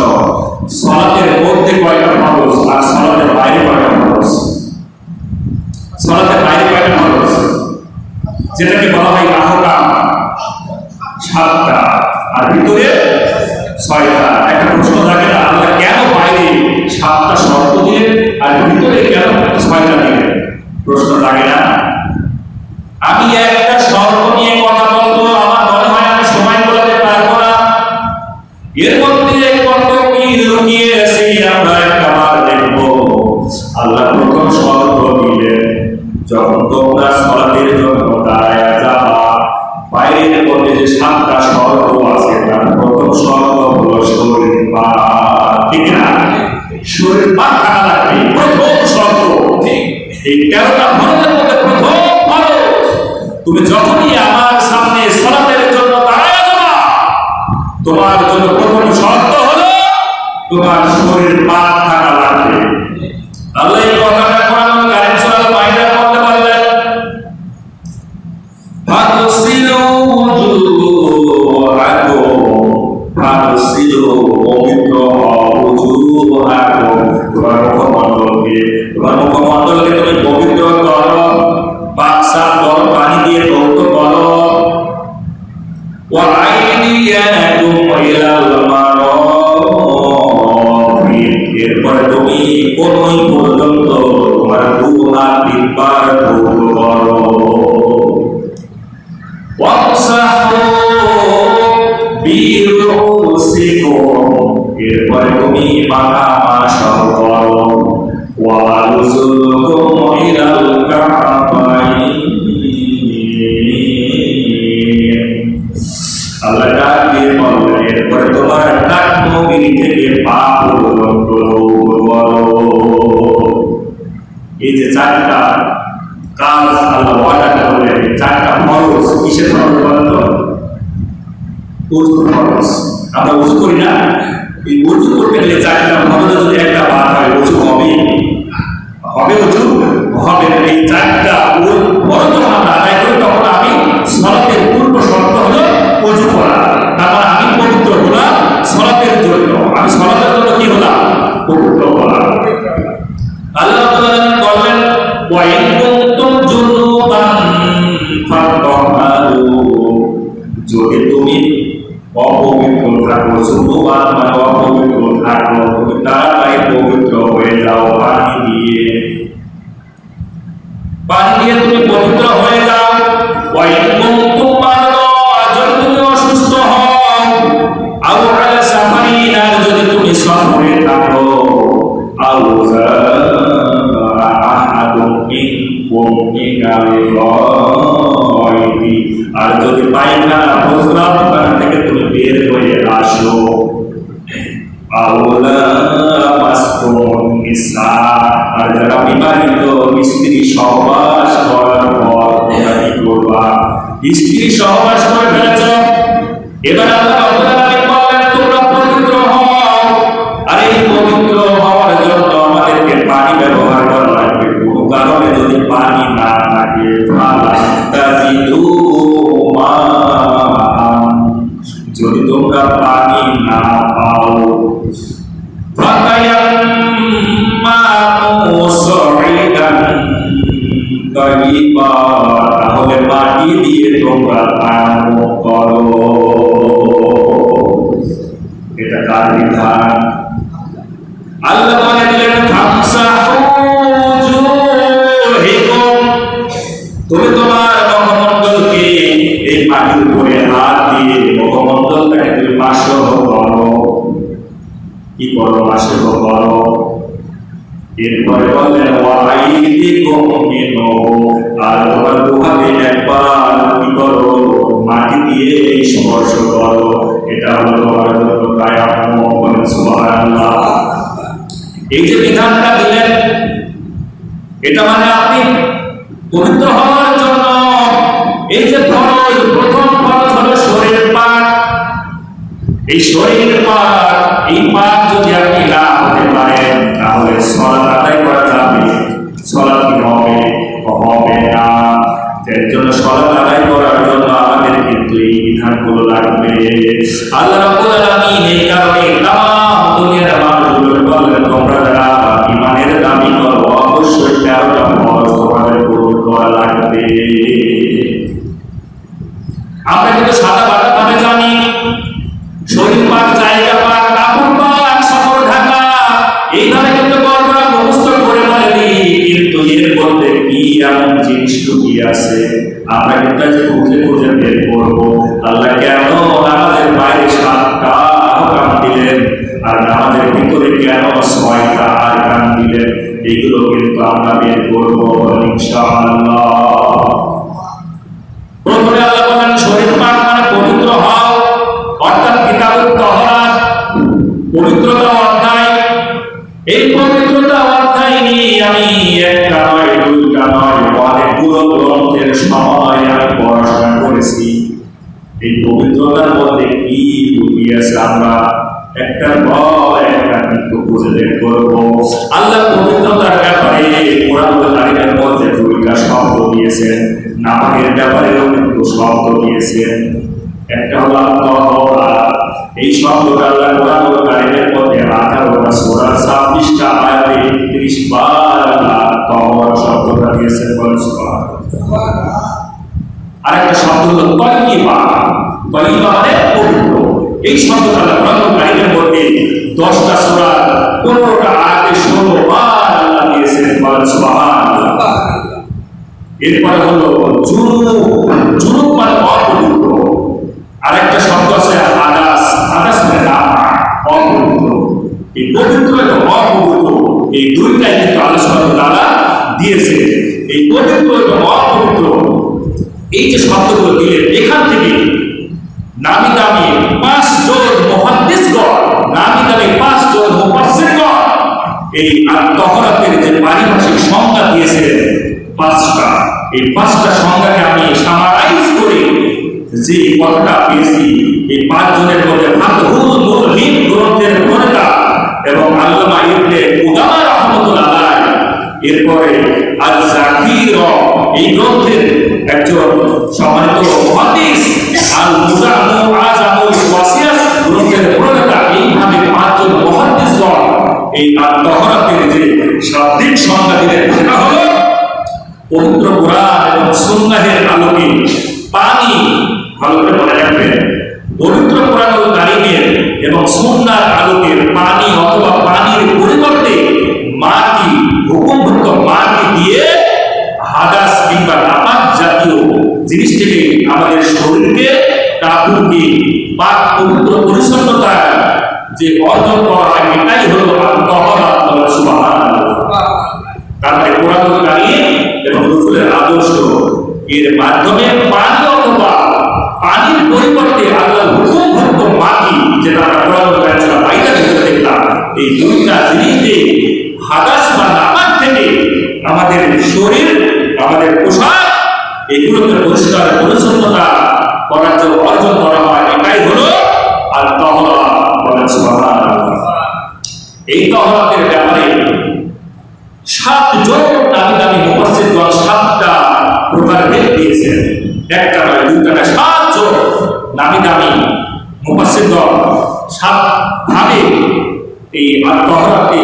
সালাতের মধ্যে কয়টা ফরজ আর সালাতের বাইরে কয়টা ফরজ? সালাতের বাইরে কয়টা ফরজ? যেটাকে বলা হয় আহকাম, 7টা, আর ভিতরে 6টা। একটা প্রশ্ন থাকে না, আল্লাহ কেন বাইরে 7টা শর্ত দিলেন আর ভিতরে কেন 6টা দিলেন? প্রশ্ন লাগে না? আমি একটা শর্ত নিয়ে কথা বলবো, আমার মনে হয় আমি সময় বলাতে পারবো না। এর মধ্যে কত কি লুকিয়ে আছে আমরা একটা বার দেখবো। আল্লাহ প্রথম শর্ত দিলেন, যখন তোমরা সালাতের জন্য দাঁড়ায় যাবা, বাইরের মধ্যে যে 7টা শর্ত আছে তার প্রথম শর্ত হলো শরীর পাক। ঠিক না? শরীর পাক থাকা লাগবে, প্রথম শর্ত। এই 13টা ফরজের মধ্যে প্রথম ফরজ, তুমি যখনই আমার সামনে সালাতের জন্য দাঁড়ায় যাবা, তোমার জন্য প্রথম শর্ত হলো তোমার শরীর পাক থাকা লাগবে। আল্লাহ এই কথাটা কোরআন কারীম সূরা মাইদার মধ্যে বলেন, ফাগসিলু ওজুহাকুম, ফাগসিলু পবিত্র ওজুহাকুম, তোমার মুখমণ্ডলকে তুমি পবিত্র করো, পাকসাফ করো, পানি দিয়ে ধৌত করো। ওয়া আইদিয়াকুম ইলাল মারাফিক, এরপরে তুমি কোনই পর্যন্ত তোমার 2 হাত 3 বার ধৌত করো। ওয়ামসাহু বিরুসিকুম, এরপরে তুমি মাথা মাসাহ করো। ওয়া আরজুলুকুম ইলাল কাবাইন, আল্লাহ ডাক দিয়ে বললেন, এরপরে তোমার নাকমুখী থেকে পা পর্যন্ত করো। এই যে 4টা কাজ আল্লাহ ওয়াদা করলেন, 4টা ফরজ। কিসের ফরজ বলতো? ওযুর ফরজ। আমরা ওযু করি না? এই ওযু করতে গেলে 4টা ফরজ যদি একটা বাদ হয়, ওযু হবে? হবে ওযু? হবে না। এই 4টা ফরজ যখন আমরা আদায় করি, তখন আমি সালাতের পূর্ব শর্ত হলো ওযু করা। তারপর আমি পবিত্র হলাম সালাতের জন্য। আমি সালাতের জন্য কি হলাম? পবিত্র হলাম। আল্লাহ তাআলা বলেন, ওয়া ইন কুনতুম জুনুবান ফাতাহহারু, যদি তুমি অপবিত্র থাকো, জুনুবান মানে অপবিত্র থাকো, তুমি তাড়াতাড়ি পবিত্র হয়ে যাও পানি দিয়ে তুমি পবিত্র হয়ে যাও। ওয়া ইন কুনতুম মারদা, যদি তুমি অসুস্থ হও, আও আলা সাফারিন, যদি তুমি সফরে থাকো, আও আর যদি পায়খানা প্রস্রাবখানা থেকে তুমি বের হয়ে আসো আর যারা বিবাহিত স্ত্রী সহবাস করার পর তোমরা কি করবা? স্ত্রী সহবাস করে ফেলেছ, এবার আল্লাহ বলেন তোমরা পবিত্র হও। আর এই পবিত্র হওয়ার জন্য আমাদেরকে পানি ব্যবহার করা লাগবে। কোনো কারণে যদি পানি না থাকে যদি তোমরা পানি না পাও তাহলে মাটি দিয়ে তোমরা আরম্ভ করো। এটা কার বিধান? আল্লাহ বলে দিলেন তুমি তোমার মুখমণ্ডলকে এই মাটির উপরে হাত দিয়ে মুখমণ্ডলটাকে তুমি মাসহ করো। কি করো? মাসহ করো। এরপরে বললেন আর তোমার দুহাতে একবার কি করো? মাটি দিয়ে স্পর্শ করো। এটা হলো তোমার জন্য কায়াম। বলেন সুবহানাল্লাহ। এই যে বিধানটা দিলেন, এটা মানে আপনি পবিত্র হওয়ার জন্য এই যে ফরজ, প্রথম ফরজ হলো শরীরের পাক। এই শরীরের পাক, এই পাক যদি আপনি না হতে পারেন তাহলে সালাত আদায় করা যাবে? সালাত কি হবে? হবে না। এর জন্য সালাত আদায় করার জন্য আমাদের কিন্তু এই বিধানগুলো লাগবে। আল্লাহ রাব্বুল আলামিন এই কারণে তাম দুনিয়ার মানুষগুলোকে বললেন তোমরা যারা ঈমানের দাবি করো অবশ্যই 13টা ফরজ তোমাদের পূরণ করা লাগবে। আমরা কিন্তু সাদা বাটা ভাবে জানি শরীর পাক, জায়গা পাক, কাপড় পাক, সফর ঢাকা এইভাবে কিন্তু বড়রা মুখস্থ করে বলে দিই, কিন্তু এর মধ্যে কি এমন জিনিস লুকিয়ে আছে আমরা কিন্তু আজ খুঁজে খুঁজে বের করবো। আল্লাহ কেন নামাজের বাইরে 7টা আহকাম দিলেন আর নামাজের ভিতরে কেন 6টা আহকাম দিলেন, এগুলো কিন্তু আমরা বের করবো ইনশাআল্লাহ। প্রথমে আল্লাহ বলেন শরীর পাক মানে পবিত্র হও, অর্থাৎ কিতাবুত তাহারাত পবিত্রতা অধ্যায়। এই পবিত্রতা অধ্যায় নিয়ে আমি একটা নয়, দুইটা নয়, অনেকগুলো গ্রন্থের সময় আমি পড়াশোনা করেছি। এই পবিত্রতার মধ্যে কি লুকিয়ে আছে আমরা একটার পর একটা কিন্তু খুঁজে বের করবো। আল্লাহ পবিত্রতার ব্যাপারে কোরআনুল কারীমের মধ্যে 2টা শব্দ দিয়েছেন, নামাজের ব্যাপারেও কিন্তু শব্দ দিয়েছেন। একটা হলো তাহরা, এই শব্দটা আল্লাহ কোরআনুল কারীমের মধ্যে 18টা সূরা 26টা আয়াতে 31 বার আল্লাহ তাহরা শব্দটা দিয়েছেন। বলেন সুবহানাল্লাহ। আরেকটা শব্দ হলো তাইয়্যিবা, তাইয়্যিবা মানে পবিত্র। এই শব্দটা আল্লাহ কোরআনুল কারীমের মধ্যে 10টা সূরা 15টা আয়াতে 16 বার আল্লাহ দিয়েছেন। বলেন সুবহানাল্লাহ। এরপরে হলো জুনুব, জুনুব মানে অপবিত্র। আরেকটা শব্দ আছে হাদাস, হাদাস মানে অপবিত্র। এই পবিত্র এবং অপবিত্র এই দুইটাই কিন্তু আল্লাহ সুবহানাহু ওয়া তাআলা দিয়েছে। এই পবিত্র এবং অপবিত্র এই যে শব্দগুলো দিলেন, এখান থেকে নামি দামি 5 জন মুহাদ্দিসগণ, নামি দামি 5 জন মুফাসসিরগণ এই আত-তাহরাতের যে পারিভাষিক সংজ্ঞা দিয়েছেন 5টা, এই 5টা সংজ্ঞাকে আমি সামারাইজ করে যে কথাটা পেয়েছি, এই 5 জনের মধ্যে ফাতহুল মুরহিব গ্রন্থের প্রণেতা এবং আল্লামা ইবনে কুদামা রাহমাতুল্লাহ আলাইহি, এরপরে আল-জাকির এই গ্রন্থের একজন সম্মানিত মুহাদ্দিস, আল-মুজাম্মু আযামুল ওয়াসিয়াস গ্রন্থের প্রণেতা। এইভাবে 5 জন মুহাদ্দিসগণ এই আত-তাহরাতের যে শাব্দিক সংজ্ঞা দিলেন সেটা হলো পবিত্র কোরআন এবং সুন্নাহের আলোকে পানি, ভালো করে মনে রাখবেন, পবিত্র কোরআনুল কারীমের এবং সুন্নাহর আলোকে পানি অথবা পানির পরিবর্তে মাটি, হুকুমভুক্ত মাটি দিয়ে হাদাস কিংবা নাপাক জাতীয় জিনিস থেকে আমাদের শরীরকে, কাপড়কে পাক পবিত্র পরিচ্ছন্নতা যে অর্জন করা হয় এটাই হলো আত-তাহরাত। সুবহানাল্লাহ। তারপরে কোরআনুল কারীম এবং রাসূল জিনিস দিয়ে হাদাস বা নাপাক থেকে আমাদের শরীর, আমাদের পোশাক এগুলোকে পরিষ্কার পরিচ্ছন্নতা করার জন্য অর্জন করা হয়। এটাই হলো আর তাহরা বলেন সুবহানাল্লাহ। এই তাহরাতের ব্যাপারে 7 জন দামি দামি মুফাসসিরগণ 7টা প্রকারভেদ দিয়েছেন। একটা নয়, দুইটা নয়, 7 জন দামি দামি মুফাসসিরগণ 7 ভাবে এই তাহরাতে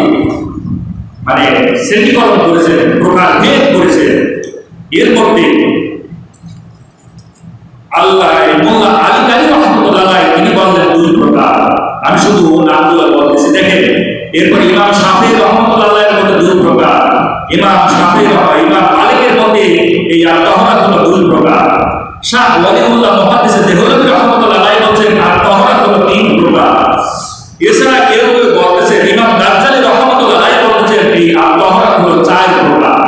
মানে শ্রেণীকরণ করেছেন, প্রকারভেদ করেছেন। এর মধ্যে আল্লাহ মোল্লা আলী কারি রহমাতুল্লাহ তিনি বললেন 2 প্রকার। আমি শুধু নামগুলো বলতেছি, দেখেন। এরপর ইমাম শাফিঈ রহমাতুল্লাহ এর মধ্যে 2 প্রকার, ইমাম শাফিঈ ইমাম মালিকের মধ্যে এই তাহরাত হলো 2 প্রকার। শাহ ওয়ালিউল্লাহ মুহাদ্দিস দেহলভী রহমাতুল্লাহ বলছেন তাহরাত হলো 3 প্রকার। এছাড়া কেউ কেউ বলতেছে, ইমাম গাজ্জালী রহমাতুল্লাহ বলতেছেন এই তাহরাত হলো 4 প্রকার।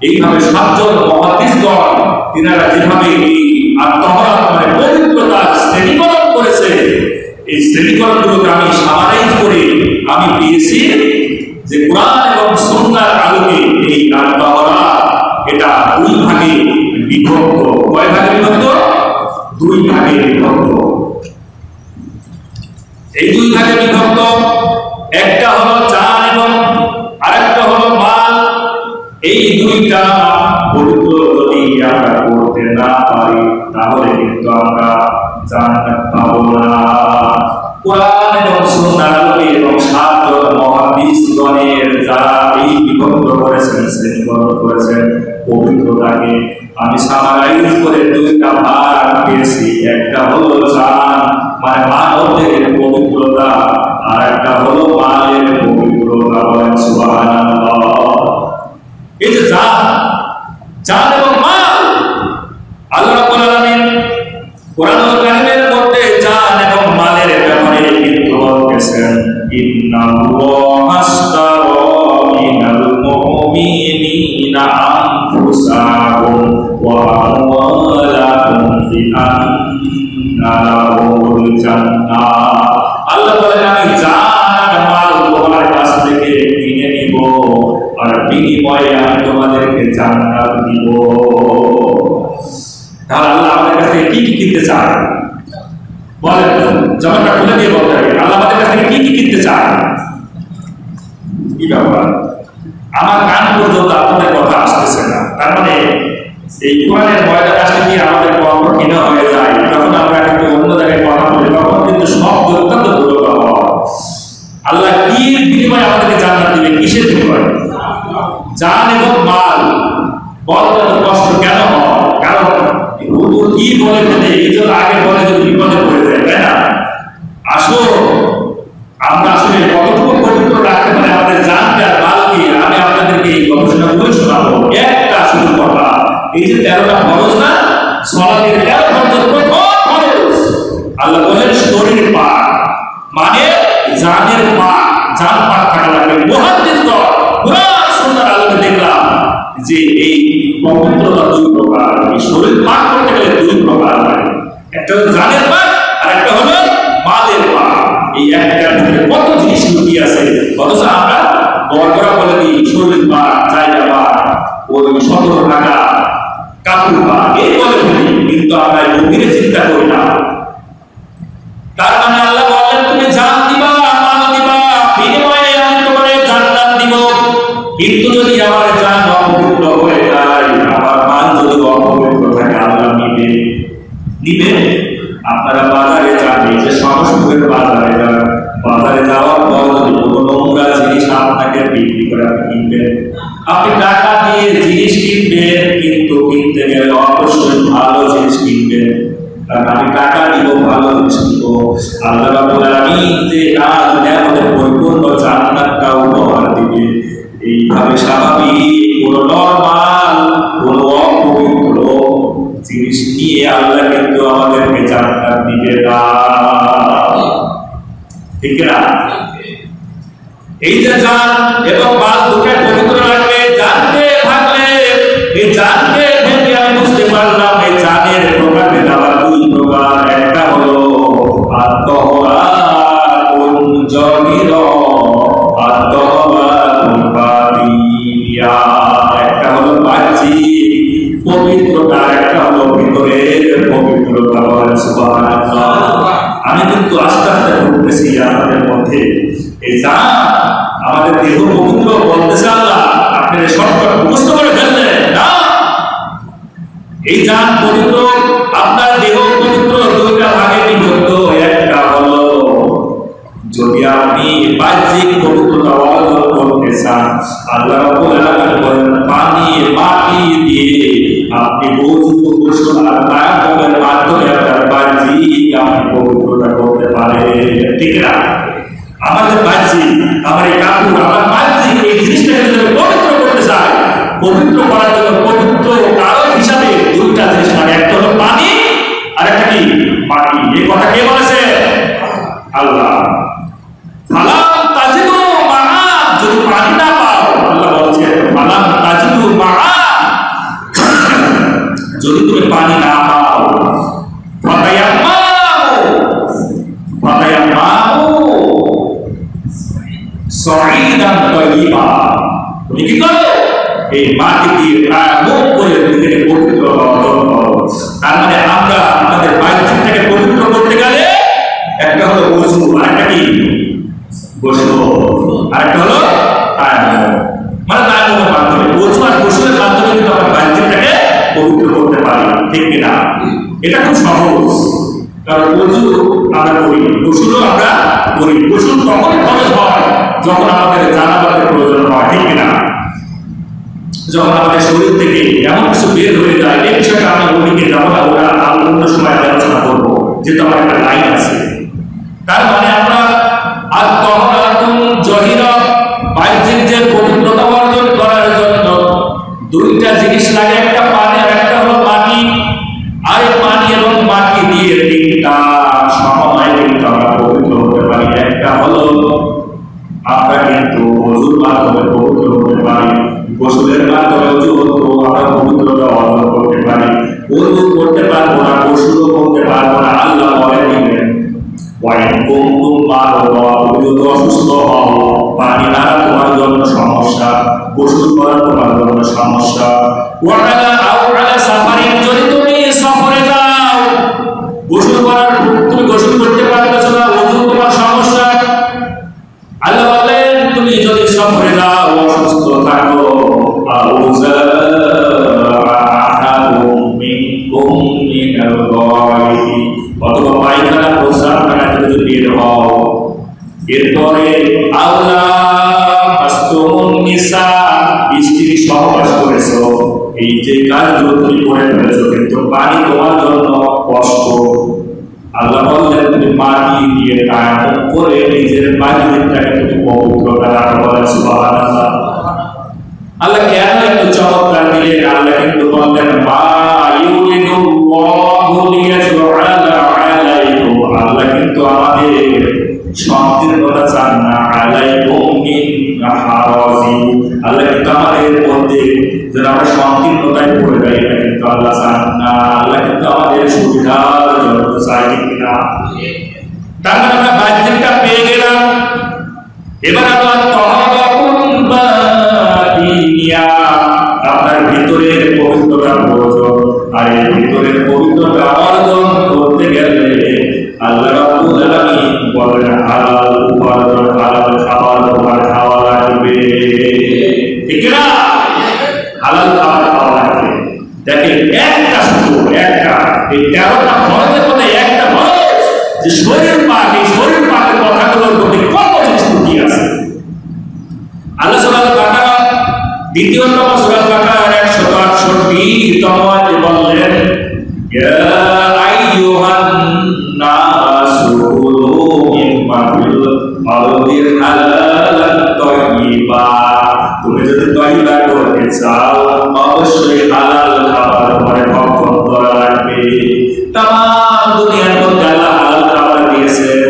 এইভাবে 7 জন মুহাদ্দিসগণ তিনারা যেভাবে এই তাহরাত মানে পবিত্রতার শ্রেণীকরণ করেছে, এই শ্রেণীকরণগুলোকে আমি সামারাইজ করে আমি পেয়েছি যে কোরআন এবং সুন্নাহর আলোকে এই তাহরাত এটা 2 ভাগে বিভক্ত। কয় ভাগে বিভক্ত? 2 ভাগে বিভক্ত। এই 2 ভাগে বিভক্ত, একটা হলো জান এবং আরেকটা হলো মাল। এই 2টা পবিত্র যদি আমরা করতে না পারি তাহলে কিন্তু আমরা জান্নাত পাবো না। কোরআন এবং সুন্নাহর আলোকে এবং 7 জন মুহাদ্দিসগণের যারা এই বিভক্ত করেছেন, শ্রেণীকরণ করেছেন পবিত্রতাকে, আমি সামারাইজ করে 2টা ভাগ পেয়েছি। একটা হলো জান মানে মানবের পবিত্রতা, আর একটা হলো মালের পবিত্রতা। বলেন সুবহানাল্লাহ। এই যে জান এবং মাল, আল্লাহ রাব্বুল আলামিন কোরআনুল কারীমের মধ্যে জান এবং মালের ব্যাপারে কিন্তু বলেছেন, ইন্নাল্লাহা আশতারা মিনাল মুমিনিনা আনফুসাহুম ওয়া আমওয়ালাহুম বিআন্না লাহুমুল জান্নাহ। আল্লাহ বলেন, আমি জান আর মাল তোমার কাছ থেকে কিনে নিব, আর বিনিময়ে আমি তোমাদেরকে জান্নাত দিব। তাহলে আল্লাহ আমাদের কাছ থেকে কি কি কিনতে চায় বলেন? জবাবটা খুলে দিয়ে বলতে হবে, আল্লাহ আমাদের কাছ থেকে কি কি কিনতে চায়? কি ব্যাপার? আমার কান পর্যন্ত আপনাদের কথা আসতেছে না। তার মানে এই কোরআনের ময়দানে আসলে কি আমাদের কর্ম কিনা হয়ে যায়, যখন আমরা কিন্তু অন্য জায়গায় কথা বলি তখন কিন্তু শব্দ অত্যন্ত দুর্লভ হয়। আল্লাহ কি বিনিময়ে আমাদেরকে জান্নাত দিবে? কিসের বিনিময়ে? জান এবং মাল। বলতে কষ্ট কেন হয়? কারণ হুজুর কি বলে ফেলে, এই জন্য আগে বলে যে বিপদে পড়ে যায়, তাই না? আসো আমরা আসলে কতটুকু পবিত্র রাখতে পারে আমাদের জানকে আর মালকে, আমি আপনাদেরকে এই গবেষণাগুলো শোনাবো। একটা শুধু কথা, এই যে 13টা ফরজ না, সালাতের 13 ফরজ প্রথম ফরজ আল্লাহ বলেন শরীর পাক, মানে জানের পাক, জান পাক থাকা লাগবে। মুহাদ্দিসগণ কোরআন সুন্নাহর আলোকে দেখলাম যে এই পবিত্রতা 2 প্রকার। এই শরীর পাক করতে গেলে 2 প্রকার হয়, একটা হলো জানের পাক আর একটা হলো মালের পাক। এই একটার ভিতরে কত জিনিস লুকিয়ে আছে, অথচ আমরা বড়রা বলে দিই শরীর পাক, জায়গা পাক, ওই 17 টাকা কাপড় পাক এই বলে ফেলি, কিন্তু আমরা গভীরে চিন্তা করি না। তার মানে আল্লাহ বলেন, তুমি জান দিবা, মাল দিবা, বিনিময়ে আমি তোমাকে জান্নাত দিব। কিন্তু যদি আমার জান অপবিত্র হয়ে যায়, আমার মাল যদি অপবিত্র থাকে, আল্লাহ নিবে। আপনারা বাজারে যান, এই যে সমস্ত বাজারে যান, বাজারে যাওয়ার পর যদি কোনো নোংরা জিনিস আপনাকে বিক্রি করে আপনি কিনবেন, আপনি টাকা দিয়ে জিনিস কিনবেন, কিন্তু কিনতে গেলে অবশ্যই ভালো জিনিস কিনবেন। কারণ আমি টাকা দিব, ভালো জিনিস কিনব। আল্লাহ রাব্বুল আলামিন যে আজ নেয়ামতের পরিপূর্ণ জান্নাতটা উপহার দিবে, এইভাবে স্বাভাবিক কোনো নরমাল কোনো অপবিত্র জিনিস নিয়ে আল্লাহ কিন্তু আমাদেরকে জান্নাত দিবে না, ঠিক না? এই যে জান এবং মাল দুটো পবিত্র রাখবে, জানতে থাকলে এই জানকে থেকে আমি বুঝতে পারলাম এই জানের প্রকারভেদ আবার 2 প্রকার। একটা হলো আত্মহরা কোন জগির আত্মহরা পবিত্রতার একটা হলো ভিতরের পবিত্রতা। সুবহানাল্লাহ। আমি কিন্তু আস্তে আস্তে বলতেছি আমাদের মধ্যে এই যা আমাদের দেহ পবিত্র বলতেছে আল্লাহ, আপনি শর্টকাট মুখস্থ করে ফেললেন না। এই জান পবিত্র, আপনার দেহ পবিত্র দুইটা ভাগে বিভক্ত। একটা হলো যদি আপনি বাহ্যিক পবিত্রতা অর্জন করতে চান, আল্লাহ রাব্বুল আলামিন বলেন পানি মাটি দিয়ে আপনি ওযু গোসল আর তায়াম্মুমের মাধ্যমে আপনার বাহ্যিক আপনি পবিত্রতা করতে পারেন। ঠিক না? আমাদের বাহ্যিক, আমার এই কাপড়, আমার বাহ্যিক এই জিনিসটাকে যদি পবিত্র করতে চাই, পবিত্র করার জন্য পবিত্র কারণ হিসাবে দুইটা জিনিস লাগে। একটা হলো পানি আর একটা কি মাটি। এই কথা কে বলেছে? আল্লাহ। ফালাম তাজিদু মাআ, যদি পানি না পাও, আল্লাহ বলছে ফালাম তাজিদু মাআ, যদি তুমি পানি না পাও, ফাতায়াম্মামু সাঈদান তাইয়্যিবা, তুমি কি করো? এই মাটি দিয়ে তায়াম্মুম করে নিজেকে পবিত্র অর্জন করো। তার মানে আমরা আমাদের বাহ্যিকটাকে পবিত্র করতে গেলে একটা হলো ওযু, আরেকটা কি গোসল, আরেকটা হলো তায়াম্মুম। মানে তায়াম্মুমের মাধ্যমে, ওযু আর গোসলের মাধ্যমে কিন্তু আমরা বাহ্যিকটাকে পবিত্র করতে পারি। ঠিক কিনা? এটা খুব সহজ। কারণ ওযু আমরা করি, গোসলও আমরা করি। গোসল তখনই খরচ হয় যখন আমাদের জানাজাতের প্রয়োজন হয়। ঠিক কিনা? যখন আমাদের শরীর থেকে এমন কিছু বের হয়ে যায়, এই বিষয়টা আমি ওদিকে যাবো না, ওরা অন্য সময় আলোচনা করবো, যেহেতু আমার একটা লাইন আছে। তার মানে আমরা আত-তাহারাতুল জাহিরা, বাহ্যিক যে পবিত্রতা অর্জন করার জন্য দুইটা জিনিস লাগে, একটা পানি আর একটা হলো মাটি। আর এই পানি এবং মাটি দিয়ে তিনটা সময় কিন্তু আমরা পবিত্র হতে পারি। একটা হলো আমরা কিন্তু ওযুর মাধ্যমে পবিত্র হতে পারি, গোসলের মাধ্যমে আমরা পবিত্রতা অর্জন করতে পারি। ওযু করতে পারবো না, গোসলও করতে পারবো না, আল্লাহ বলে দিবেন অসুস্থ হও, পানি না তোমার জন্য সমস্যা, গোসল করা তোমার জন্য সমস্যা। যদি তুমি সফরে যাও, গোসল করার তুমি গোসল করতে পারতেছো না, ওযু তোমার সমস্যা, আল্লাহ বলেন তুমি যদি সফরে যাও, অসুস্থ থাকো, অথবা পায়খানা প্রস্রাব করাতে যদি বের হও, এরপরে স্ত্রী সহবাস করেছো, এই যে কাজগুলো তুমি করে ফেলেছো, কিন্তু পানি তোমার জন্য কষ্ট। আল্লাহ বললেন তুমি মাটি দিয়ে তায়াম্মুম করে নিজের বাহ্যিকটাকে তুমি পবিত্রতা রাখো। বলেন সুবহানাল্লাহ। আল্লাহ কেন এত চমৎকার দিলেন? আল্লাহ কিন্তু বললেন মা ইউরিদুল্লাহু লিয়াজআলা আলাইকুম, আল্লাহ কিন্তু আমাদের সংকীর্ণতা চান না। আলাইকুম মিন হারাজি, আল্লাহ কিন্তু আমাদের মধ্যে যারা আমরা সংকীর্ণতায় পড়ে যাই, এটা কিন্তু আল্লাহ চান না। আল্লাহ কিন্তু আমাদের সুবিধার জন্য চাই। ঠিক না? তার মানে আমরা বাহ্যিকটা পেয়ে গেলাম, এবার আমরা তাহারাতুল বাতিনিয়া, আপনার ভিতরের পবিত্রতা প্রয়োজন। আর এই ভিতরের পবিত্রতা অর্জন করতে গেলে আল্লাহ রাব্বুল আলামিন বলেন হালাল উপার্জন, হালাল খাবার তোমার খাওয়া লাগবে। ঠিক না? হালাল খাবার খাওয়া লাগবে। দেখেন একটা শুধু একটা, এই 13টা ফরজের মধ্যে একটা ফরজ যে শরীর পাক, এই শরীর পাকের কথাগুলোর মধ্যে কত জিনিস লুকিয়ে আছে। আল্লাহ সূরা বাকারা দ্বিতীয়তম সূরা বাকারার 168তম আয়াতে বললেন ইয়া আইয়ুহান নাসু কুলু মিম্মা ফিল আরদি হালালান তাইয়্যিবা, তুমি যদি তাইয়্যিবা করতে চাও অবশ্যই হালাল খাবার তোমার ভক্ষণ করা লাগবে। তামাম দুনিয়ার মধ্যে আল্লাহ হালাল খাবার দিয়েছেন।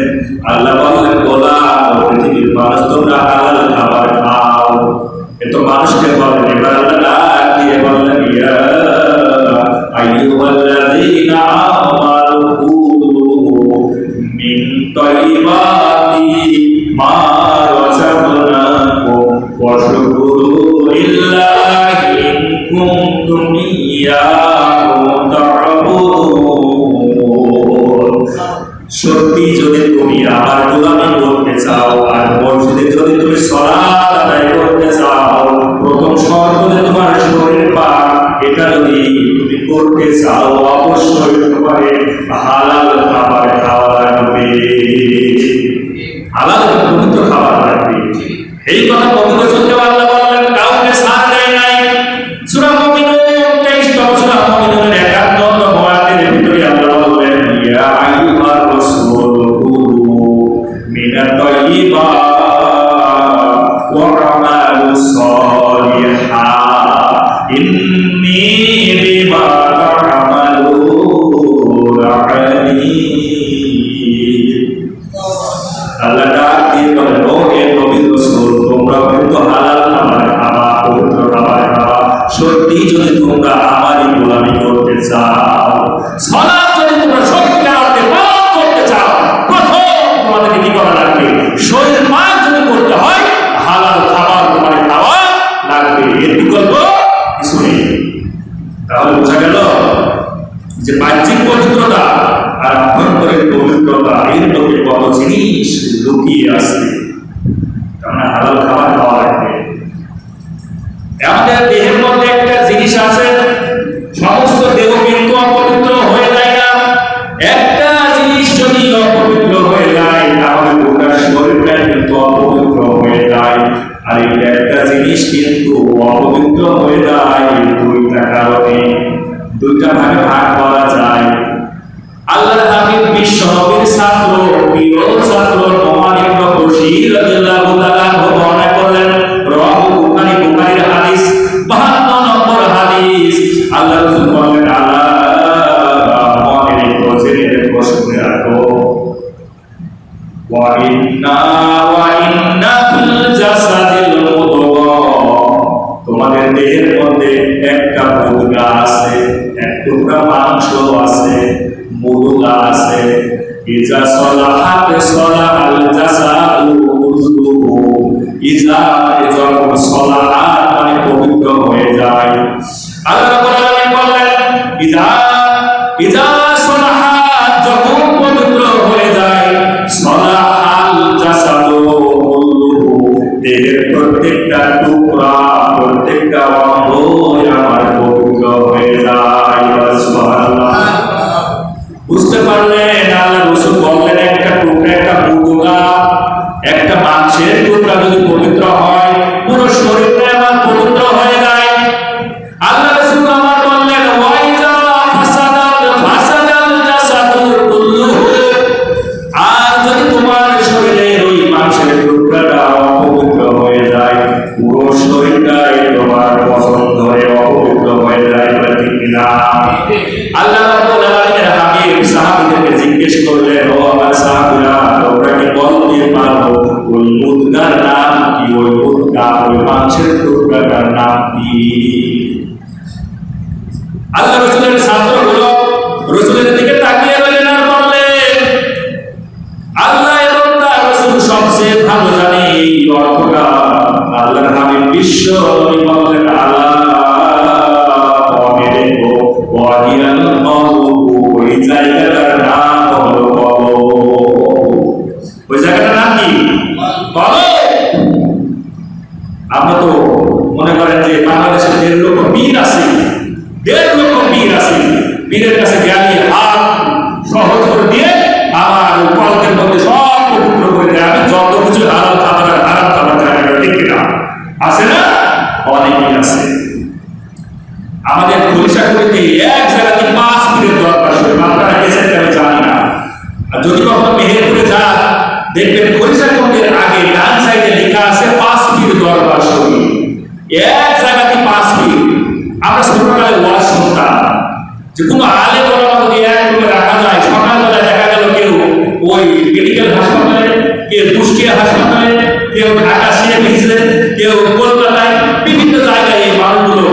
আল্লাহ বললেন গোলাম, পৃথিবীর মানুষ তোমরা হালাল খাবার খাও। এত মানুষকে বলেন, এবার আল্লাহ ডাক দিয়ে বললেন ইয়া আইয়ুহাল্লাযীনা আমানু কুলু মিন তাইয়্যিবাতি মা রাযাকনাকুম ওয়াশকুরু লিল্লাহি ইন কুনতুম ইয়্যাহু সত্যি যদি তুমি আমার গোলামি করতে চাও আর মসজিদে যদি তুমি সালাত আদায় করতে চাও, প্রথম শর্ত যে তোমার শরীর পাক, এটা যদি তুমি করতে চাও অবশ্যই তোমাকে হালাল খাবার খাওয়া লাগবে, হালাল পবিত্র খাবার লাগবে। এই কথা পবিত্র সত্যি আল্লাহ বললেন, কাউকে ছাড় দেয় নাই। সূরা মুমিনুন 23 সূরা মুমিনুনের 51 নম্বর আয়াতের ভিতরে আল্লাহ বললেন, ইয়া আইয়ুহার রাসূল কুলু মিনাত তাইয়্যিবাত ওয়া আমালু সালিহা ইন্নী বিমা তা'মালুন আলীম। আল্লাহ ডাক দিয়ে বলেন, ও হে নবী রাসূল, তোমরা কিন্তু হালাল খাবার খাওয়া, পবিত্র খাবার খাওয়া। সত্যি যদি তোমরা আমারই গোলামি করতে চাও, সালাত যদি তোমরা সত্যিকার অর্থে পালন করতে চাও, প্রথম তোমাদেরকে কি করা লাগবে? শরীর পাক যদি করতে হয়, হালাল খাবার তোমার খাওয়া লাগবে, এর বিকল্প কিছু নেই। তাহলে বোঝা গেল যে বাহ্যিক পবিত্রতা আর অভ্যন্তরের পবিত্রতা, এর মধ্যে কত জিনিস লুকিয়ে আছে। কারণ হালাল খাবার খাওয়া লাগবে। আমাদের দেহের মধ্যে একটা জিনিস আছে, সমস্ত দেহ কিন্তু অপবিত্র হয়ে যায় না। একটা জিনিস যদি অপবিত্র হয়ে যায়, তাহলে গোটা শরীরটা কিন্তু অপবিত্র হয়ে যায়। আর এই একটা জিনিস কিন্তু অপবিত্র হয়ে যায় দুইটা কারণে, দুইটা ভাগে ভাগ করা যায়। আল্লাহর হাবিব বিশ্ব নবীর ছাত্র, প্রিয় ছাত্র নোমান ইবনে বশীর রাদিয়াল্লাহু তাআলা আনহু বর্ণনা করলেন, রাওয়াহু বুখারী, বুখারীর হাদিস 52 নম্বর হাদিস। আল্লাহ রাসূল বলেন, আলা মনে রেখো, জেনে রেখো, শুনে রাখো, ওয়া ইন্না ফিল জাসাদিল মুদগা, তোমাদের দেহের মধ্যে একটা মুদগা আছে, এক টুকরা মাংস আছে, মুদগা আছে। ইজা সলাহাত সলাহাল জাসাদু কুল্লুহু, ইজা যখন সলাহাত মানে পবিত্র হয়ে যায়। আল্লাহ রাব্বুল আলামিন বললেন, ইজা সলাহাত যখন পবিত্র হয়ে যায়, সলাহাল জাসাদু কুল্লুহু, দেহের প্রত্যেকটা টুকরা, প্রত্যেকটা অঙ্গ আমার পবিত্র হয়ে যায়। সুবহানাল্লাহ। বুঝতে পারলেন? আল্লাহ রাসূল বললেন, একটা টুকরা, একটা মুদগা, একটা মাংসের টুকরা যদি পবিত্র হয়, পুরো শরীরটা আমার পবিত্র হয়ে যায়। আল্লাহ রাসূল আমার বললেন, ওয়াইজা ফাসাদাল জাসাদু কুল্লুহু, আর যদি তোমার শরীরের ওই মাংসের টুকরাটা অপবিত্র হয়ে যায়, পুরো শরীরটাই তোমার পছন্দ হয়ে অপবিত্র হয়ে যায়। ঠিক কিনা? আল্লাহ রাব্বুল আলামিনের হাবিব সাহাবীদেরকে জিজ্ঞেস করলেন, ও আমার সাহাবীরা, তোমরা কি বলতে পারো ওই মুদগার নাম কি? ওই মুদগা, ওই মাংসের টুকরাটার নাম কি? আল্লাহ রাসূলের ছাত্রগুলো রাসূলের দিকে তাকিয়ে রইলেন আর বললেন, আল্লাহ এবং তার রাসূল সবচেয়ে ভালো জানে এই অর্থটা। আল্লাহর হাবিব বিশ্ব নবী বললেন, আল্লাহ ওই জায়গাটার নাম হলো কবর। ওই জায়গাটার নাম কি? কবর। আমরা তো মনে করেন যে বাংলাদেশে 1.5 লক্ষ পীর আছে, 1.5 লক্ষ পীর আছে, পীরের কাছে গেলে হাত সহজ করে দিয়ে আমার কলকের মধ্যে সব পবিত্র করে দেয়, আমি যত কিছু হালাল খাবার আর হারাম খাবার জায়গা ঠিক না আছে না? অনেকেই আছে। আমাদের খলিশাকুড়িতে এক জায়গাতে 5 পীরের দরবার শরীফ, আপনারা গেছেন আমি জানি না। আর যদি কখনো মেহেরপুরে যান, দেখবেন খলিশাকুড়ির আগে ডান সাইডে লেখা আছে 5 পীর দরবার শরীফ। এক জায়গাতে 5 পীর। আমরা ছোটবেলায় ওয়াজ শুনতাম যে কোনো আলেম ওলামা যদি এক রুমে রাখা যায়, সকালবেলা দেখা গেল কেউ ওই মেডিকেল হাসপাতালে, কেউ কুষ্টিয়া হাসপাতালে, কেউ ঢাকা সিএমএইচে, কেউ কলকাতায়, বিভিন্ন জায়গায় এই মানুষগুলো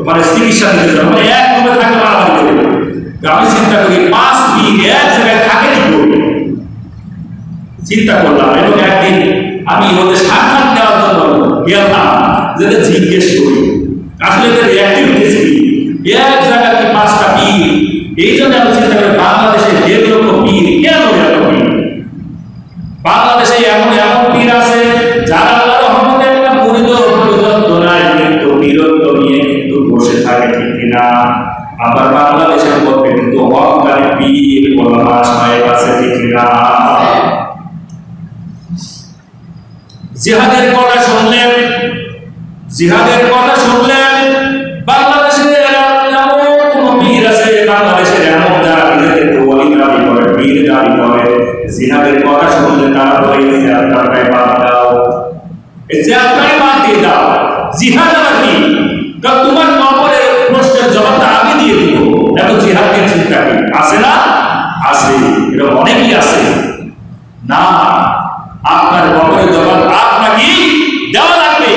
মানে চিকিৎসা দিতে যাবে, মানে এক রুমে থাকে মারামারি করে। আমি চিন্তা করি 5 পীর এক জায়গায় থাকে কি করে? চিন্তা করলাম এবং একদিন আমি ওদের সাক্ষাৎ দেওয়ার জন্য গেলাম, যেটা জিজ্ঞেস করি আসলে এদের অ্যাক্টিভিটিস কি। এক জায়গাতে 5টা পীর, এই জন্য আমি চিন্তা করি বাংলাদেশে 1.5 লক্ষ পীর কেন এরকম বাংলাদেশে এমন এমন পীর আছে যারা আল্লাহর রহমতে একটা পরিদত্ত নাই, কিন্তু বীরত্ব নিয়ে কিন্তু বসে থাকে, ঠিক কিনা? আবার বাংলাদেশের মধ্যে কিন্তু হকানি পীর ওলামা সাহেব আছে, ঠিক কিনা? জিহাদের কথা শুনলেন, জিহাদের কথা শুনলেন, বাংলাদেশের এমন কোন পীর আছে, বাংলাদেশের এমন যারা নিজেদেরকে ওলি দাবি করে, পীর দাবি করে, জিহাদের কথা শুনলে তারা বলে যে আপনারাই বাদ দাও, এই যে আপনারাই বাদ দিয়ে দাও। জিহাদ আবার কি? তোমার কবরের প্রশ্নের জবাবটা আমি দিয়ে দিব, এত জিহাদের চিন্তা কি আছে? না আছে, এরকম অনেকেই আছে। না, আপনার কবরের জবাব আপনাকে দেওয়া লাগবে।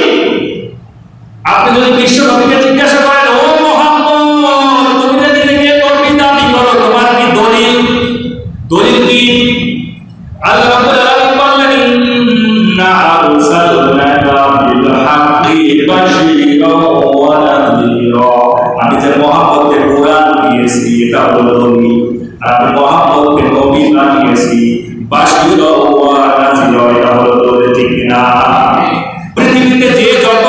আপনি যদি বিশ্ব নবীকে জিজ্ঞাসা করেন, ও মুহাম্মদ, তুমি যে নিজেকে নবী দাবি করো, তোমার কি দলিল? দলিল কি? আল্লাহ রাব্বুল আলামিন বললেন, ইন্না আরসালনাকা বিল হাক্কি বাশীরাও ওয়া নাযীরা। আমি যে মুহাম্মদকে কোরআন দিয়েছি, এটা হলো দলিল। আমি মুহাম্মদকে নবী বানিয়েছি, বাশীরাও ওয়া নাযীরা, এটা হলো দলিল, ঠিক কিনা? পৃথিবীতে যে যত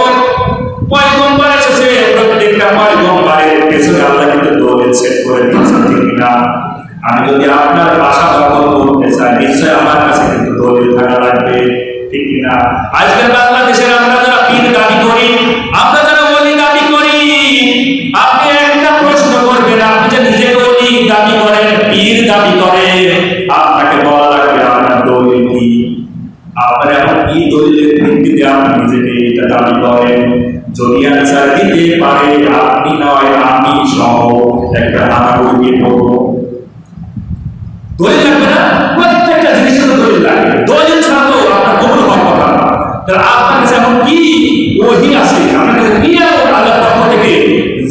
পয়গম্বর এসেছে, প্রত্যেকটা পয়গম্বরের পেছনে আল্লাহ কিন্তু দলিল সেট করে দিয়েছেন, ঠিক কিনা? আমি যদি আপনার ভাষা দখল করতে চাই, নিশ্চয় আমার কাছে কিন্তু দলিল থাকা লাগবে, ঠিক কিনা? আজকের বাংলাদেশের আমরা যারা পীর দাবি করি, আমরা যারা ওলি দাবি করি, আপনি একটা প্রশ্ন করবেন, আপনি যে নিজেকে ওলি দাবি করেন, পীর দাবি করেন, আপনাকে বলা লাগবে আপনার দলিল কি? আপনার এখন কি দলিলের ভিত্তিতে আপনি নিজেকে এটা দাবি করেন? যদি আনসার দিতে পারে আপনি নয় আমি সহ একটা হানাগুড়ি করব। দলিল লাগবে না? প্রত্যেকটা জিনিসের দলিল লাগে। দলিল ছাড়া তো আপনার কবুল হওয়ার কথা না। তাহলে আপনার কাছে এখন কি ওহী আছে, আপনার কাছে কি আল্লাহর পক্ষ থেকে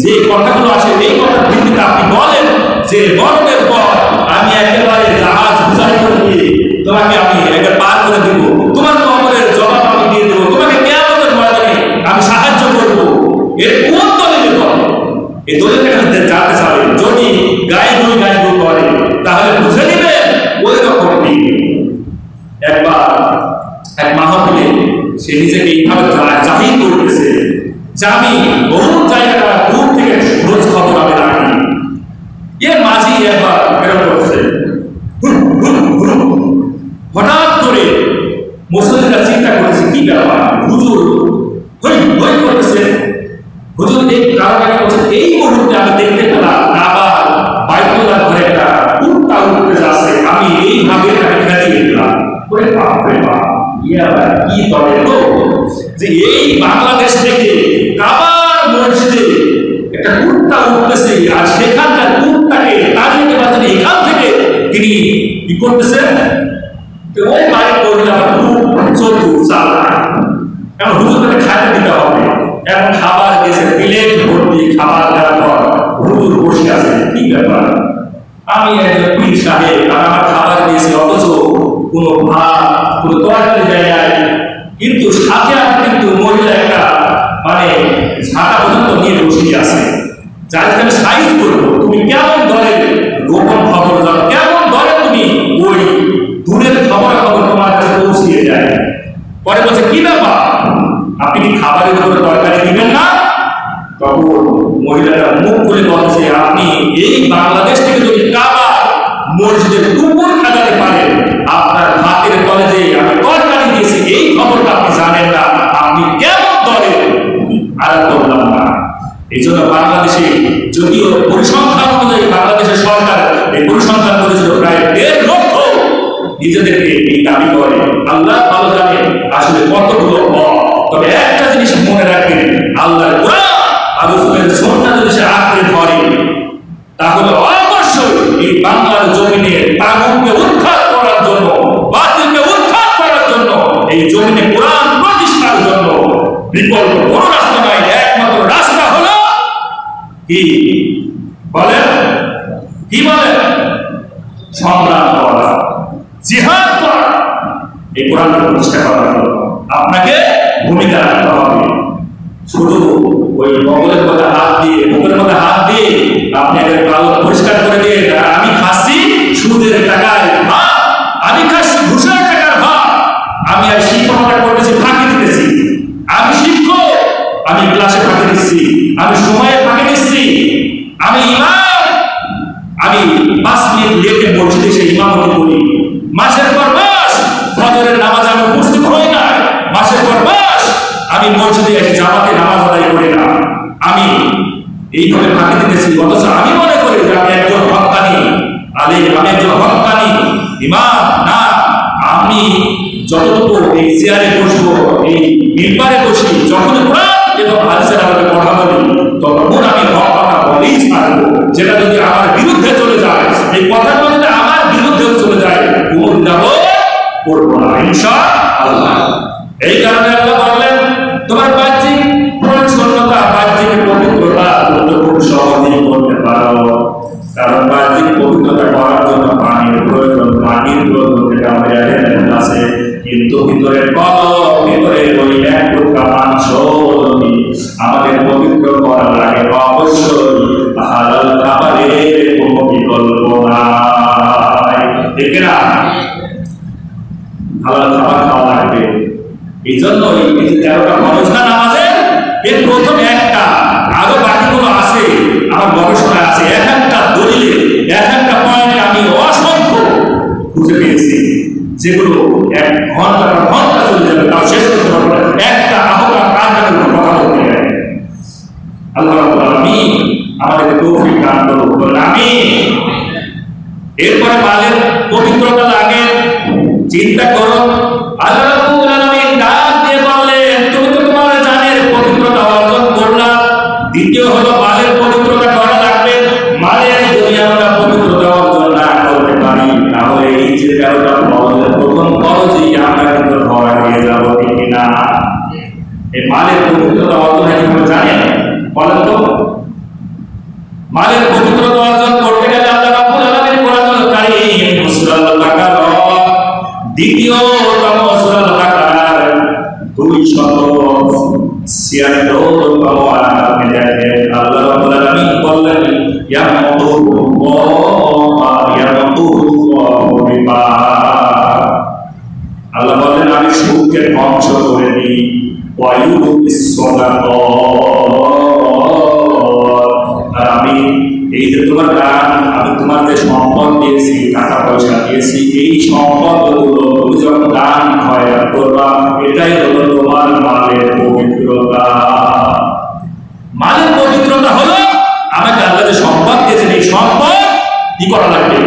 যে কথাগুলো আসে, এই কথার ভিত্তিতে আপনি বলেন যে মরণের পর আমি একেবারে জাহাজ বুঝাই করে দিয়ে তোমাকে আমি একবার পার করে দিব, তোমার কবরের জবাব আমি দিয়ে দেবো, তোমাকে কিয়ামতের ময়দানে আমি সাহায্য করব। এর কোন দলিলের কথা? এই দলিলটা জানতে চাবেন, যদি গায়ে করে তাহলে বুঝে নেবেন ওই রকম পীর। একবার এক মাহফিলে সে নিজেকে এইভাবে জাহির করতেছে যে আমি বহু জায়গা দূর থেকে রোজ খবর আমি রাখি। এর মাঝি একবার এরকম করছে, হঠাৎ করে মুসলিমরা চিন্তা করেছে কি ব্যাপার, হুজুর হই হই করতেছে। হুজুর এই কারণে বলছে, এই মুহূর্তে আমি দেখতে পেলাম আবার বাইতুল্লাহ ঘরে একটা কুত্তা উঠতে যাচ্ছে, আমি এইভাবে তাকে খেতে দিলাম। ওরে বাপ রে বাপ, ইয়ার কি বলে তো যে এই বাংলাদেশ থেকে কাবার মসজিদে একটা কুত্তা উঠতেছে, আর সেখানকার কুত্তাকে তাড়িয়ে বাজারে এখান থেকে তিনি কি করতেছে, ওই বাড়ি করলে আমার খুব চতুর চালায়, কারণ হুজুরকে খাইতে দিতে হবে। এখন খাবার দিয়েছে, প্লেট ভর্তি খাবার দেওয়ার পর হুজুর বসে আছে, কি ব্যাপার, আমি একজন পীর সাহেব আর আমার খাবার দিয়েছে, অথচ কোনো ভাত কোনো তরকারি দেয় নাই, কিন্তু সাথে কিন্তু মহিলা একটা মানে ঝাঁটা পর্যন্ত নিয়ে বসে আছে, যাকে আমি সাইজ করবো, তুমি কেমন দলের গোপন খবর দাও, কেমন দলে তুমি ওই দূরের খবর তোমার কাছে পৌঁছিয়ে যায়। পরে বলছে কি ব্যাপার, আপনি কি খাবারের উপরে তরকারি দিবেন না? তখন মহিলাটা মুখ খুলে বলছে, আপনি এই বাংলাদেশ থেকে যদি কাবা মসজিদের উপর খাটাতে পারেন, আপনার ভাতের কলেজে আমি তরকারি দিয়েছি, এই খবরটা আপনি জানেন না, আপনি কেমন দলে? আর বললাম না। এই জন্য বাংলাদেশে যদিও পরিসংখ্যান অনুযায়ী বাংলাদেশের সরকার এই পরিসংখ্যান করেছিল প্রায় 1.5 লক্ষ নিজেদেরকে এই দাবি করে। আল্লাহ ভালো জানে আসলে কতগুলো হয়। তবে একটা জিনিস মনে রাখবেন, আল্লাহর কোরআন আর রাসূলের সুন্নাহ যদি সে আঁকড়ে ধরে, তাহলে অবশ্যই এই বাংলার জমিনে তাগুতকে উৎখাত করার জন্য, বাতিলকে উৎখাত করার জন্য, এই জমিনে কোরআন প্রতিষ্ঠার জন্য বিকল্প কোনো রাস্তা নাই। একমাত্র রাস্তা হলো কি বলেন, কি বলেন? সংগ্রাম করা, জিহাদ করা। এই কোরআনকে প্রতিষ্ঠা করার জন্য আপনাকে ভূমিকা রাখতে হবে। শুধু ওই বগলের মধ্যে হাত দিয়ে, বুকের মধ্যে হাত দিয়ে আপনি এদের কালো পরিষ্কার করে দিয়ে আমি খাচ্ছি সুদের টাকায় ভাত, আমি খাচ্ছি ঘুষের টাকার ভাত, আমি আর শিক্ষকতা করতেছি, ফাঁকি দিতেছি। আমি শিক্ষক, আমি ক্লাসে ফাঁকি দিচ্ছি, আমি সময়ে ফাঁকি দিচ্ছি, আমি ইমাম, আমি 5 মিনিট লেটে মসজিদে এসে ইমামতি করি। মাসের পর মাস ফজরের নামাজ আমি উপস্থিত হই না, মাসের পর মাস আমি মসজিদে এসে জামাতে নামাজ আদায় করি না। আমি এইভাবে ফাঁকি দিতেছি, অথচ আমি মনে করি যে আমি একজন হক্কানি আলেম, আমি একজন হক্কানি ইমাম। না, আমি যতটুকু এই চেয়ারে বসবো, এই মিম্বারে বসি, যখন কোরআন এবং হাদিসের আলোকে কথা বলি, তখন আমি হক কথা বলেই ছাড়বো। যেটা যদি আমার বিরুদ্ধে চলে যায়, এই কথাটা যদি আমার বিরুদ্ধেও চলে যায়, কোনো দ্বিধা করবো না ইনশাআল্লাহ। এই কারণে আল্লাহ বললেন, তোমার বাহ্যিক পরিচ্ছন্নতা, বাহ্যিক পবিত্রতা তুমি খুব সহজেই করতে পারো। কারণ বাহ্যিক পবিত্রতা করার জন্য পানির প্রয়োজন, পানির প্রয়োজন যেটা আমাদের আছে। কিন্তু ভিতরের কলম, ভিতরের ওই এক টুকরা মাংস যদি আমাদের পবিত্র করা লাগে, অবশ্যই হালাল খাবারের কোনো বিকল্প নাই। ঠিক না? হালাল খাবার খাওয়া লাগবে। এই জন্য এই 13টা ফরজ না নামাজে, এর প্রথম একটা, আরো বাকিগুলো আছে, আমার গবেষণায় আছে। এক একটা দলিলে, এক একটা পয়েন্টে আমি অসংখ্য খুঁজে পেয়েছি, যেগুলো 1 ঘন্টা বা ঘন্টা চলে যাবে, তাও শেষ করতে পারবো না। একটা আহ্বান কাজের উপর কথা বলতে গেলে আল্লাহ রাব্বুল আলামিন আমাদেরকে তৌফিক দান করুন, আমিন। এরপরে মালের পবিত্রতা লাগে, চিন্তা করো। আল্লাহ রাব্বুল আলামিন ডাক দিয়ে বললেন, তুমি তো তোমার জানের পবিত্রতা অর্জন করলা। দ্বিতীয় হলো মালের পবিত্রতা করা লাগবে। মালের যদি আমরা পবিত্রতা অর্জন না করতে পারি, তাহলে এই যে 13টা ফরজের প্রথম ফরজই আমরা কিন্তু ধরা দিয়ে যাবো। ঠিক না? এই মালের পবিত্রতা অর্জন কিভাবে জানেন বলেন তো? মালের পবিত্রতা অর্জন করতে গেলে আল্লাহ রাব্বুল আলামিন কোরআনুল কারীম সূরা আল-বাকারা দ্বিতীয়তম সূরা আল-বাকারার 276 আয়াতে দেখেন আল্লাহ রাব্বুল আলামিন বললেন, আল্লাহ বলেন, আমি সুদকে ধ্বংস করে দিই, আর আমি এই যে তোমার দান, আমি তোমার যে সম্পদ দিয়েছি, টাকা পয়সা দিয়েছি, এই সম্পদগুলো তুমি যখন দান খয়রাত করবা, এটাই হলো তোমার মালের পবিত্রতা। মালের পবিত্রতা হলো আমাকে আল্লাহ যে সম্পদ দিয়েছেন, এই সম্পদ কি করা লাগবে?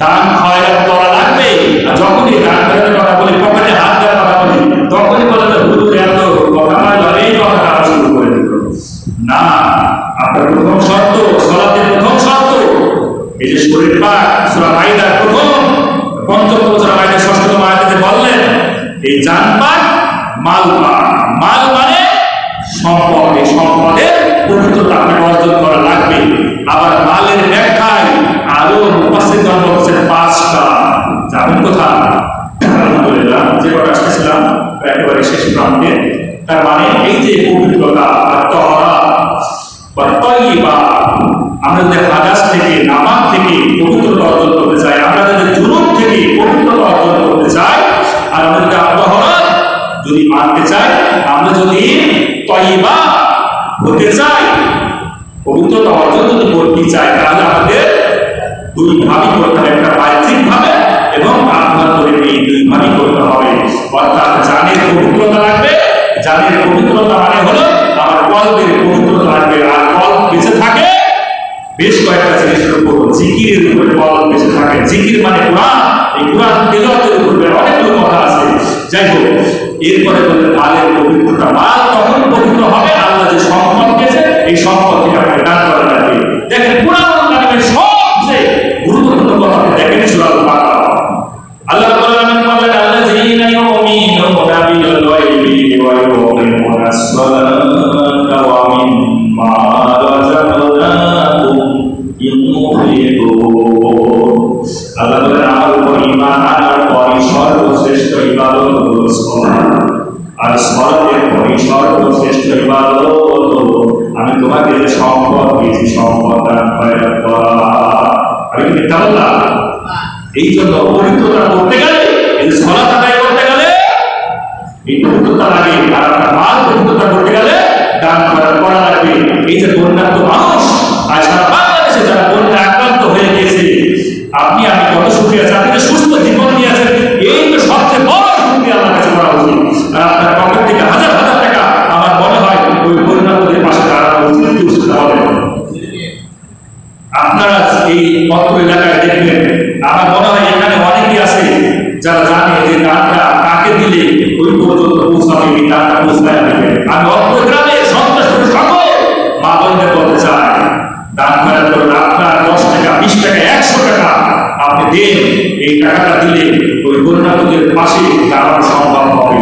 দান খয়রাত করা লাগবে। আর যখনই দান খয়রাতের কথা বলি, পকেটে হাত দেওয়ার কথা বলি, তখনই বলে যে হুজুর এত কথা নয়, এই কথাটা শুরু করে দিল না। আপনার প্রথম শর্ত, সালাতের প্রথম শর্ত, এই যে শরীর পাক, সূরা মাইদার পঞ্চম সূরা মাইদার 6ম আয়াতে বললেন, এই জান পাক, মাল পাক। মাল মানে সম্পদ, এই সম্পদের পবিত্রতা আপনাকে অর্জন করা লাগবে। আবার মালের ব্যাখ্যায় আরো মুফাসসিরগণ বলেছেন 5টা। জানেন কথা? আলহামদুলিল্লাহ, যে কথা আসছিলাম একেবারে শেষ প্রান্তে। তার মানে এই যে পবিত্রতা, আমরা যদি হাদাস থেকে, নামাজ থেকে পবিত্রতা অর্জন করতে চাই, আমরা যদি জুনুব থেকে পবিত্রতা অর্জন করতে চাই, আর আমরা যদি আত্মহরণ যদি মানতে চাই, আমরা যদি তয়্যিবা হতে চাই, পবিত্রতা অর্জন যদি করতে চাই, তাহলে আমাদের 2 ভাবে করতে হবে। একটা বাহ্যিক ভাবে এবং আভ্যন্তরীণ, এই 2 ভাবে করতে হবে। অর্থাৎ জানের পবিত্রতা লাগবে। জানের পবিত্রতা মানে হলো আমার কলবের পবিত্রতা লাগবে। আর কলব বেঁচে থাকে বেশ কয়েকটা জিনিসের উপর, জিকিরের উপরে কলব বেঁচে থাকে। জিকির মানে কোরআন, এই কোরআন তেলাওয়াতের উপরে অনেকগুলো কথা আছে। যাই হোক, এরপরে বলতে মালের পবিত্রতা। মাল তখন পবিত্র হবে আল্লাহ যে সম্পদ দিয়েছে, এই সম্পদ থেকে আপনাকে দান করা লাগবে। দেখেন কোরআনুল কারীমের সবচেয়ে গুরুত্বপূর্ণ কথা দেখেন সূরা আল-বাকারা। আল্লাহ রাব্বুল আলামিন বলেন, আল্লাযীনা ইউমিনুনা বিল গায়বি ওয়া ইউকিমুনা আস-সালাতা ওয়া মিম্মা রাযাকনাহুম ইউনফিকুন। আল্লাহ বলেন, আমার উপর ঈমান আনার পরই সর্বশ্রেষ্ঠ ইবাদত হলো সালাত। আর সালাতের পরই সর্বশ্রেষ্ঠ ইবাদত হলো আমি তোমাকে যে সম্পদ দিয়েছি, সম্পদ দান খয়রাত করা। আমি কি মিথ্যা বললাম? এই জন্য পবিত্রতা করতে গেলে, এই সালাত আদায় করতে গেলে পবিত্রতা লাগে, আর আপনার মাল পবিত্রতা করতে গেলে দান করা লাগবে। এই যে বন্যার্ত মানুষ আর সারা বাংলাদেশে যারা বন্যা আক্রান্ত হয়ে গেছে, আপনি আমি কত সুখী আছে, আপনি যে সুস্থ জীবন নিয়ে আছেন, এই তো সবচেয়ে বড় সুখী আমার কাছে করা উচিত। আর আপনার পকেট থেকে হাজার হাজার টাকা আমার মনে হয় ওই বন্যার্তদের পাশে দাঁড়ানো উচিত হবে। আপনারা এই পত্র এলাকায় দেখবেন, আমার মনে হয় এখানে অনেকেই আছে যারা জানে যে দানটা কাকে দিলে ওই পর্যন্ত পৌঁছাবে, এই দানটা পৌঁছায় দেবে। আমি অত্র গ্রামের সন্ত্রাস সকল মা বোনদের বলতে চাই, দান করার করুন। আপনার 10 টাকা 20 টাকা 100 টাকা আপনি দেন, এই টাকাটা দিলে ওই বন্যার্তদের পাশে দাঁড়ানো সম্ভব হবে।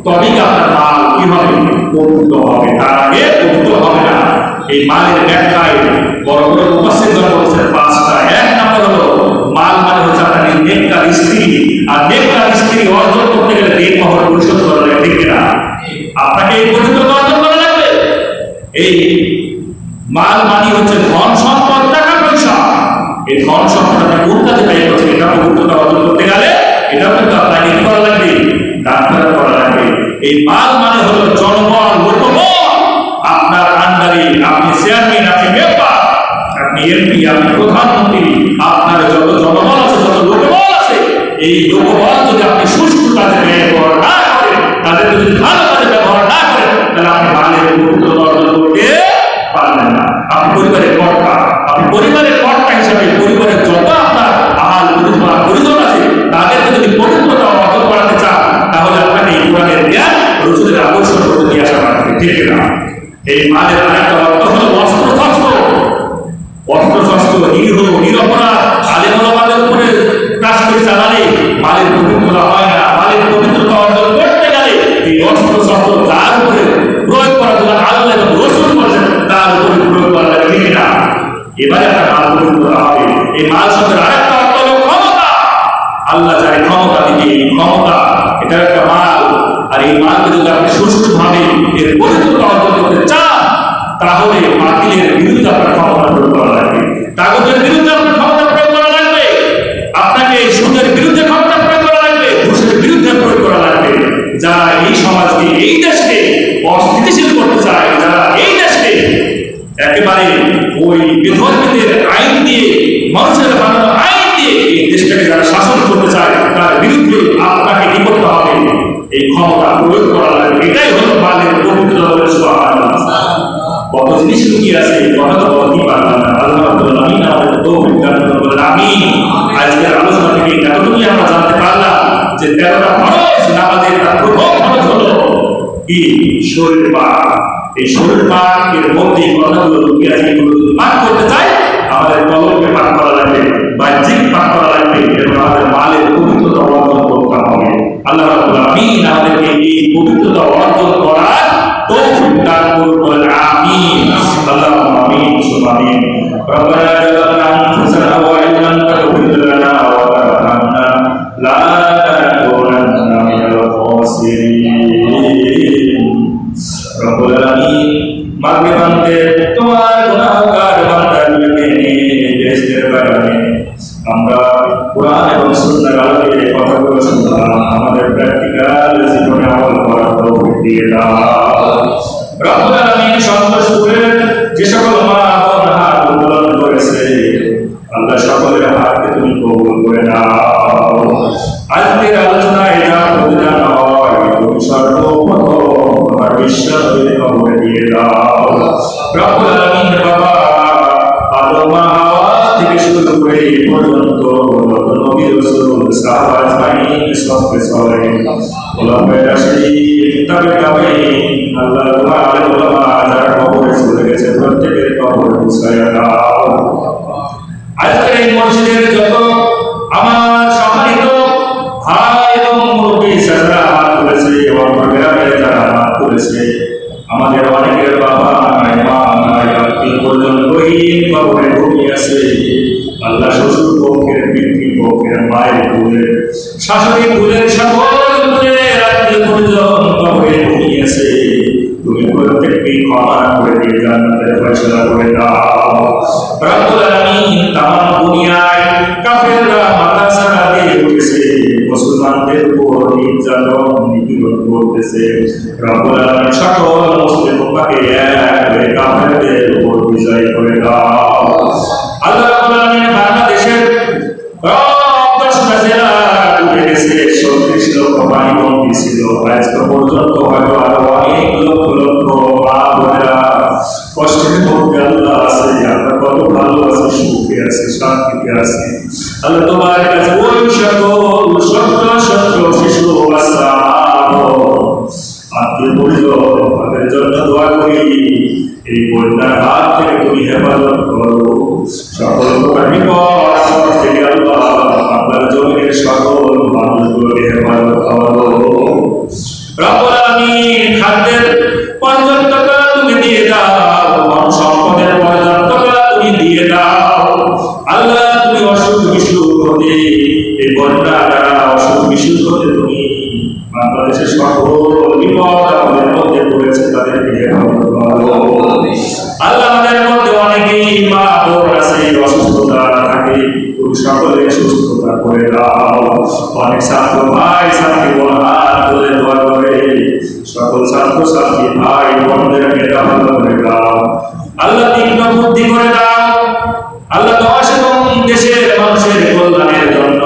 তবেই আপনার মাল কি হবে, পবিত্র হবে। তার আগে পবিত্র হবে না। এই মালের ব্যাখ্যায় বড় বড় মুফাসসিরগণ বলেছেন 5টা। 1 নম্বর হলো মাল মানে হচ্ছে আপনার নেককার স্ত্রী, আর নেককার স্ত্রী অর্জন করতে গেলে দেন মহর পরিশোধ করা লাগে, ঠিক না? আপনাকে এই পবিত্রতা অর্জন করা লাগবে। এই মাল মানে হচ্ছে ধন সম্পদ, টাকা পয়সা। এই ধন সম্পদ আপনি কোন কাজে ব্যয় করছেন, এটা পবিত্রতা অর্জন করতে গেলে এটাও কিন্তু আপনাকে কি করা লাগবে, দান করা লাগবে। এই মাল মানে হলো জনবল, লোকবল। আপনার আন্ডারে আপনি চেয়ারম্যান, আপনি মেম্বার, আপনি এমপি, আপনি প্রধানমন্ত্রী, আপনার যত জনবল আছে, যত লোকবল আছে, এই লোকবল যদি আপনি সুষ্ঠু কাজে ব্যবহার না করেন, তাদের যদি ভালো কাজে ব্যবহার না করেন, তাহলে আপনি মালের পবিত্রতা অর্জন করতে পারবেন না। আপনি পরিবারের কর্তা, আপনি পরিবারের কর্তা হিসাবে পরিবারের যত আপনার আহাল পরিজন আছে, তাদেরকে যদি পবিত্রতা অর্জন করাতে চান, তাহলে আপনাকে এই কোরআনের জ্ঞান, রাসূলের আদর্শ করতে দিয়ে আসা লাগবে, ঠিক না? এই মালের আরেকটা অর্থ হলো অস্ত্রশস্ত্র। অস্ত্রশস্ত্র নিরীহ নিরপরাধ আলেম ওলামাদের উপরে কাজ করে চালালে মালের পবিত্রতা হয় না। মালের পবিত্রতা অর্জন করতে গেলে এই অস্ত্রশস্ত্র তার উপরে প্রয়োগ করা, যেটা আল্লাহ এবং রাসূল বলেছেন তার উপরে প্রয়োগ করা লাগে, ঠিক না? এবারে একটা মাল পবিত্রতা হবে। এই মাল শব্দের আরেকটা অর্থ হলো ক্ষমতা। আল্লাহ যার ক্ষমতা দিবে, এই ক্ষমতা এটা একটা মাল। আর এই মালকে যদি আপনি সুষ্ঠুভাবে এর পবিত্রতা অর্জন করতে চান, তাহলে বাতিলের বিরুদ্ধে আপনার ক্ষমতা প্রয়োগ করা লাগবে, তাগুতের বিরুদ্ধে আপনার ক্ষমতা প্রয়োগ করা লাগবে, আপনাকে সুদের বিরুদ্ধে ক্ষমতা প্রয়োগ করা লাগবে, ঘুষের বিরুদ্ধে প্রয়োগ করা লাগবে। যারা এই সমাজকে, এই দেশকে অস্থিতিশীল করতে চায়, যারা এই দেশকে একেবারে ওই বিধর্মীদের আইন দিয়ে, মানুষের বানানো আইন দিয়ে এই দেশটাকে যারা শাসন করতে চায়, তার বিরুদ্ধে আপনাকে কি করতে হবে, এই ক্ষমতা প্রয়োগ করা লাগবে। এটাই হলো মালের পবিত্রতা। সুবহানাল্লাহ। কত জিনিস লুকিয়ে আছে, কথা তো বলতেই পারলাম না। আল্লাহ রাব্বুল আলামিন আমাদের তৌফিক দান করুন, আমিন। আজকের আলোচনা থেকে এতটুকুই আমরা জানতে পারলাম যে 13টা ফরজ নামাজের প্রথম ফরজ হলো কি, শরীর পাক। এই শরীর পাকের মধ্যে কথাগুলো লুকিয়ে আছে, এগুলো যদি পাক করতে চাই, আমাদের কলমকে পাক করা লাগবে, বাহ্যিক পাক করা লাগবে, এবং আমাদের মালের পবিত্রতা অর্জন করতে হবে। আল্লাহ রাব্বুল আলামিন আমাদেরকে এই পবিত্রতা অর্জন করার তৌফিক দান করুন, আমিন। আল্লাহুম্মা আমিন, সুবহান আমিন। রব্বানা জালামনা আনফুসানা ওয়া ইন লাম তাগফির লানা ওয়া তারহামনা লা লানাকুনান্না মিনাল খাসিরিন। রব্বুল আলামিন, মাগরিব বান্দে তোমার গুনাহগার বান্দাগুলোকে বেহেশতের বাগানে আমরা কোরআন এবং সুন্নাহর আলোকে কথাগুলো শুনলাম, আমাদের প্র্যাকটিক্যাল জীবনে আমল করার তৌফিক দিয়ে দাও। রব্বুল আলামিন, সন্তোষ করে যে সকল মা বোন হাত উত্তোলন করেছে, আল্লাহ সকলের হাতকে তুমি কবুল করে নাও। আজকের আলোচনায় যা প্রতিদান হয়, তুমি সর্বপ্রথম তোমার বিশ্বাস কবুল দিয়ে দাও। রব্বুল আলামিন, বাবা আদম হাওয়া থেকে শুরু করে এই পর্যন্ত নবী রাসূল সাহাবা আজমাইন সবকে সবাই ওলামায়ে রাশিদিন তাবে তাবেঈন, আল্লাহ তোমার আলেম ওলামা যারা কবরে চলে গেছে প্রত্যেকের কবর মুছায়া দাও। আজকের এই মসজিদের যত আমার সম্মানিত ভাই এবং মুরব্বী যারা হাত তুলেছে, এবং গ্রামের যারা হাত তুলেছে, আমাদের অনেকের বাবা নাই, মা নাই, আত্মীয় পরিজন গহীন কবরে ঘুমিয়ে আছে। আল্লাহ শ্বশুর পক্ষের, পিতৃ পক্ষের, মায়ের কুলের, শাশুড়ি কুলের, সকল কুলের আত্মীয় পরিজন কবরে ঘুমিয়ে আছে। তুমি প্রত্যেককে ক্ষমা করে দিয়ে জান্নাতের ফয়সালা করে দাও। রব্বুল আলামিন, তামাম দুনিয়ায় কাফেররা মাথা ছাড়া দিয়ে উঠেছে, মুসলমান মুসলমানদের উপর নির্যাতন নিপীড়ন করতেছে। রব্বুল আলামিন সকল মুসলিম উম্মাহকে এক করে কাফেরদের উপর বিজয় করে দাও। আল্লাহ রাব্বুল আলামিন বাংলাদেশের 10টা জেলা ঘুরে গেছে, 36 লক্ষ পানি বন্দী ছিল। আজ পর্যন্ত হয়তো আরো অনেক লক্ষ লক্ষ মা বোনেরা কষ্টের মধ্যে আল্লাহ আছে। আমরা কত ভালো আছি, সুখে আছি, শান্তিতে আছি। আল্লাহ তোমার কাছে ওই সকল শত শিশু বাচ্চা আত্মীয় পরিজন তাদের জন্য দোয়া করি, এই বন্যার হাত থেকে তুমি হেফাজত করো। সকল প্রকার বিপদ থেকে আল্লাহ আপনার জমিনের সকল মানুষগুলোকে হেফাজত করো। রব্বুল আলামিন খাদ্যের পর্যাপ্ততা তুমি দিয়ে দাও, ধন সম্পদের পর্যাপ্ততা তুমি দিয়ে দাও। আল্লাহ তুমি অসুখ বিসুখ হতে, এই বন্যা দ্বারা অসুখ বিসুখ হতে তুমি বাংলাদেশের সকল বিপদ আমাদের মধ্যে পড়েছে তাদেরকে হেফাজত করো। আল্লাহ আমাদের মধ্যে অনেকেই মা বোন আছে অসুস্থতা থাকে, তুমি সকলের সুস্থতা করে দাও। অনেক ছাত্র ভাই ছাত্রী বোন হাত তুলে দোয়া করে, সকল ছাত্র ছাত্রী ভাই বোনদের হেফাজত করে দাও। আল্লাহ তীক্ষ্ণ বুদ্ধি করে দাও। আল্লাহ দেশ এবং দেশের মানুষের কল্যাণের জন্য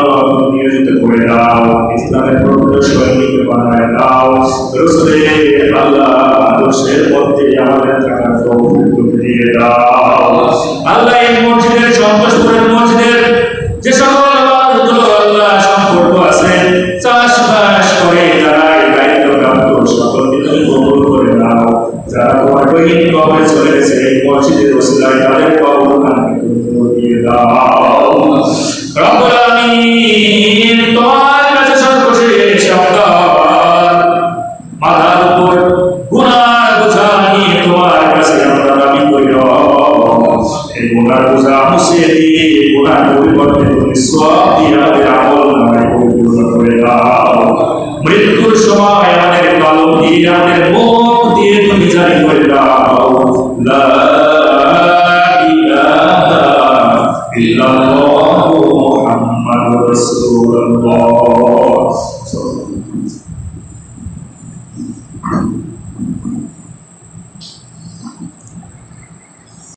নিয়োজিত করে দাও। ইসলামের প্রকৃত সৈনিক বানায় দাও। রাসূলের আল্লাহ আদর্শের মধ্যে আমাদের থাকার তৌফিক দিয়ে দাও। আল্লাহ এই মসজিদের সন্তোষপুরের মসজিদের যে সকল মানুষগুলো আল্লাহ সম্পর্ক আছে চাষবাস করে যারা এই দায়িত্বপ্রাপ্ত সকলকে তুমি কবুল করে দাও। যারা তোমার গহীন কবরে চলে গেছে এই মসজিদের ওসিলায় তাদের কবরখানকে তুমি দিয়ে দাও। রব্বুল আলামিন তোমার কাছে সর্বশেষ আবদার, মাথার উপর গুনার বোঝা নিয়ে তোমার কাছে আমরা দাবি করি, এই গুনার বোঝা মুছে দিয়ে গুনার পরিবর্তে তুমি সওয়াব দিয়ে আমাদের আমল নামায় পরিপূর্ণ করে দাও। মৃত্যুর সময় আমাদের কলম দিয়ে আমাদের মুখ দিয়ে তুমি জারি করে দাও, লা ইলাহা ইল্লাল্লাহু মুহাম্মাদুর রাসূলুল্লাহ।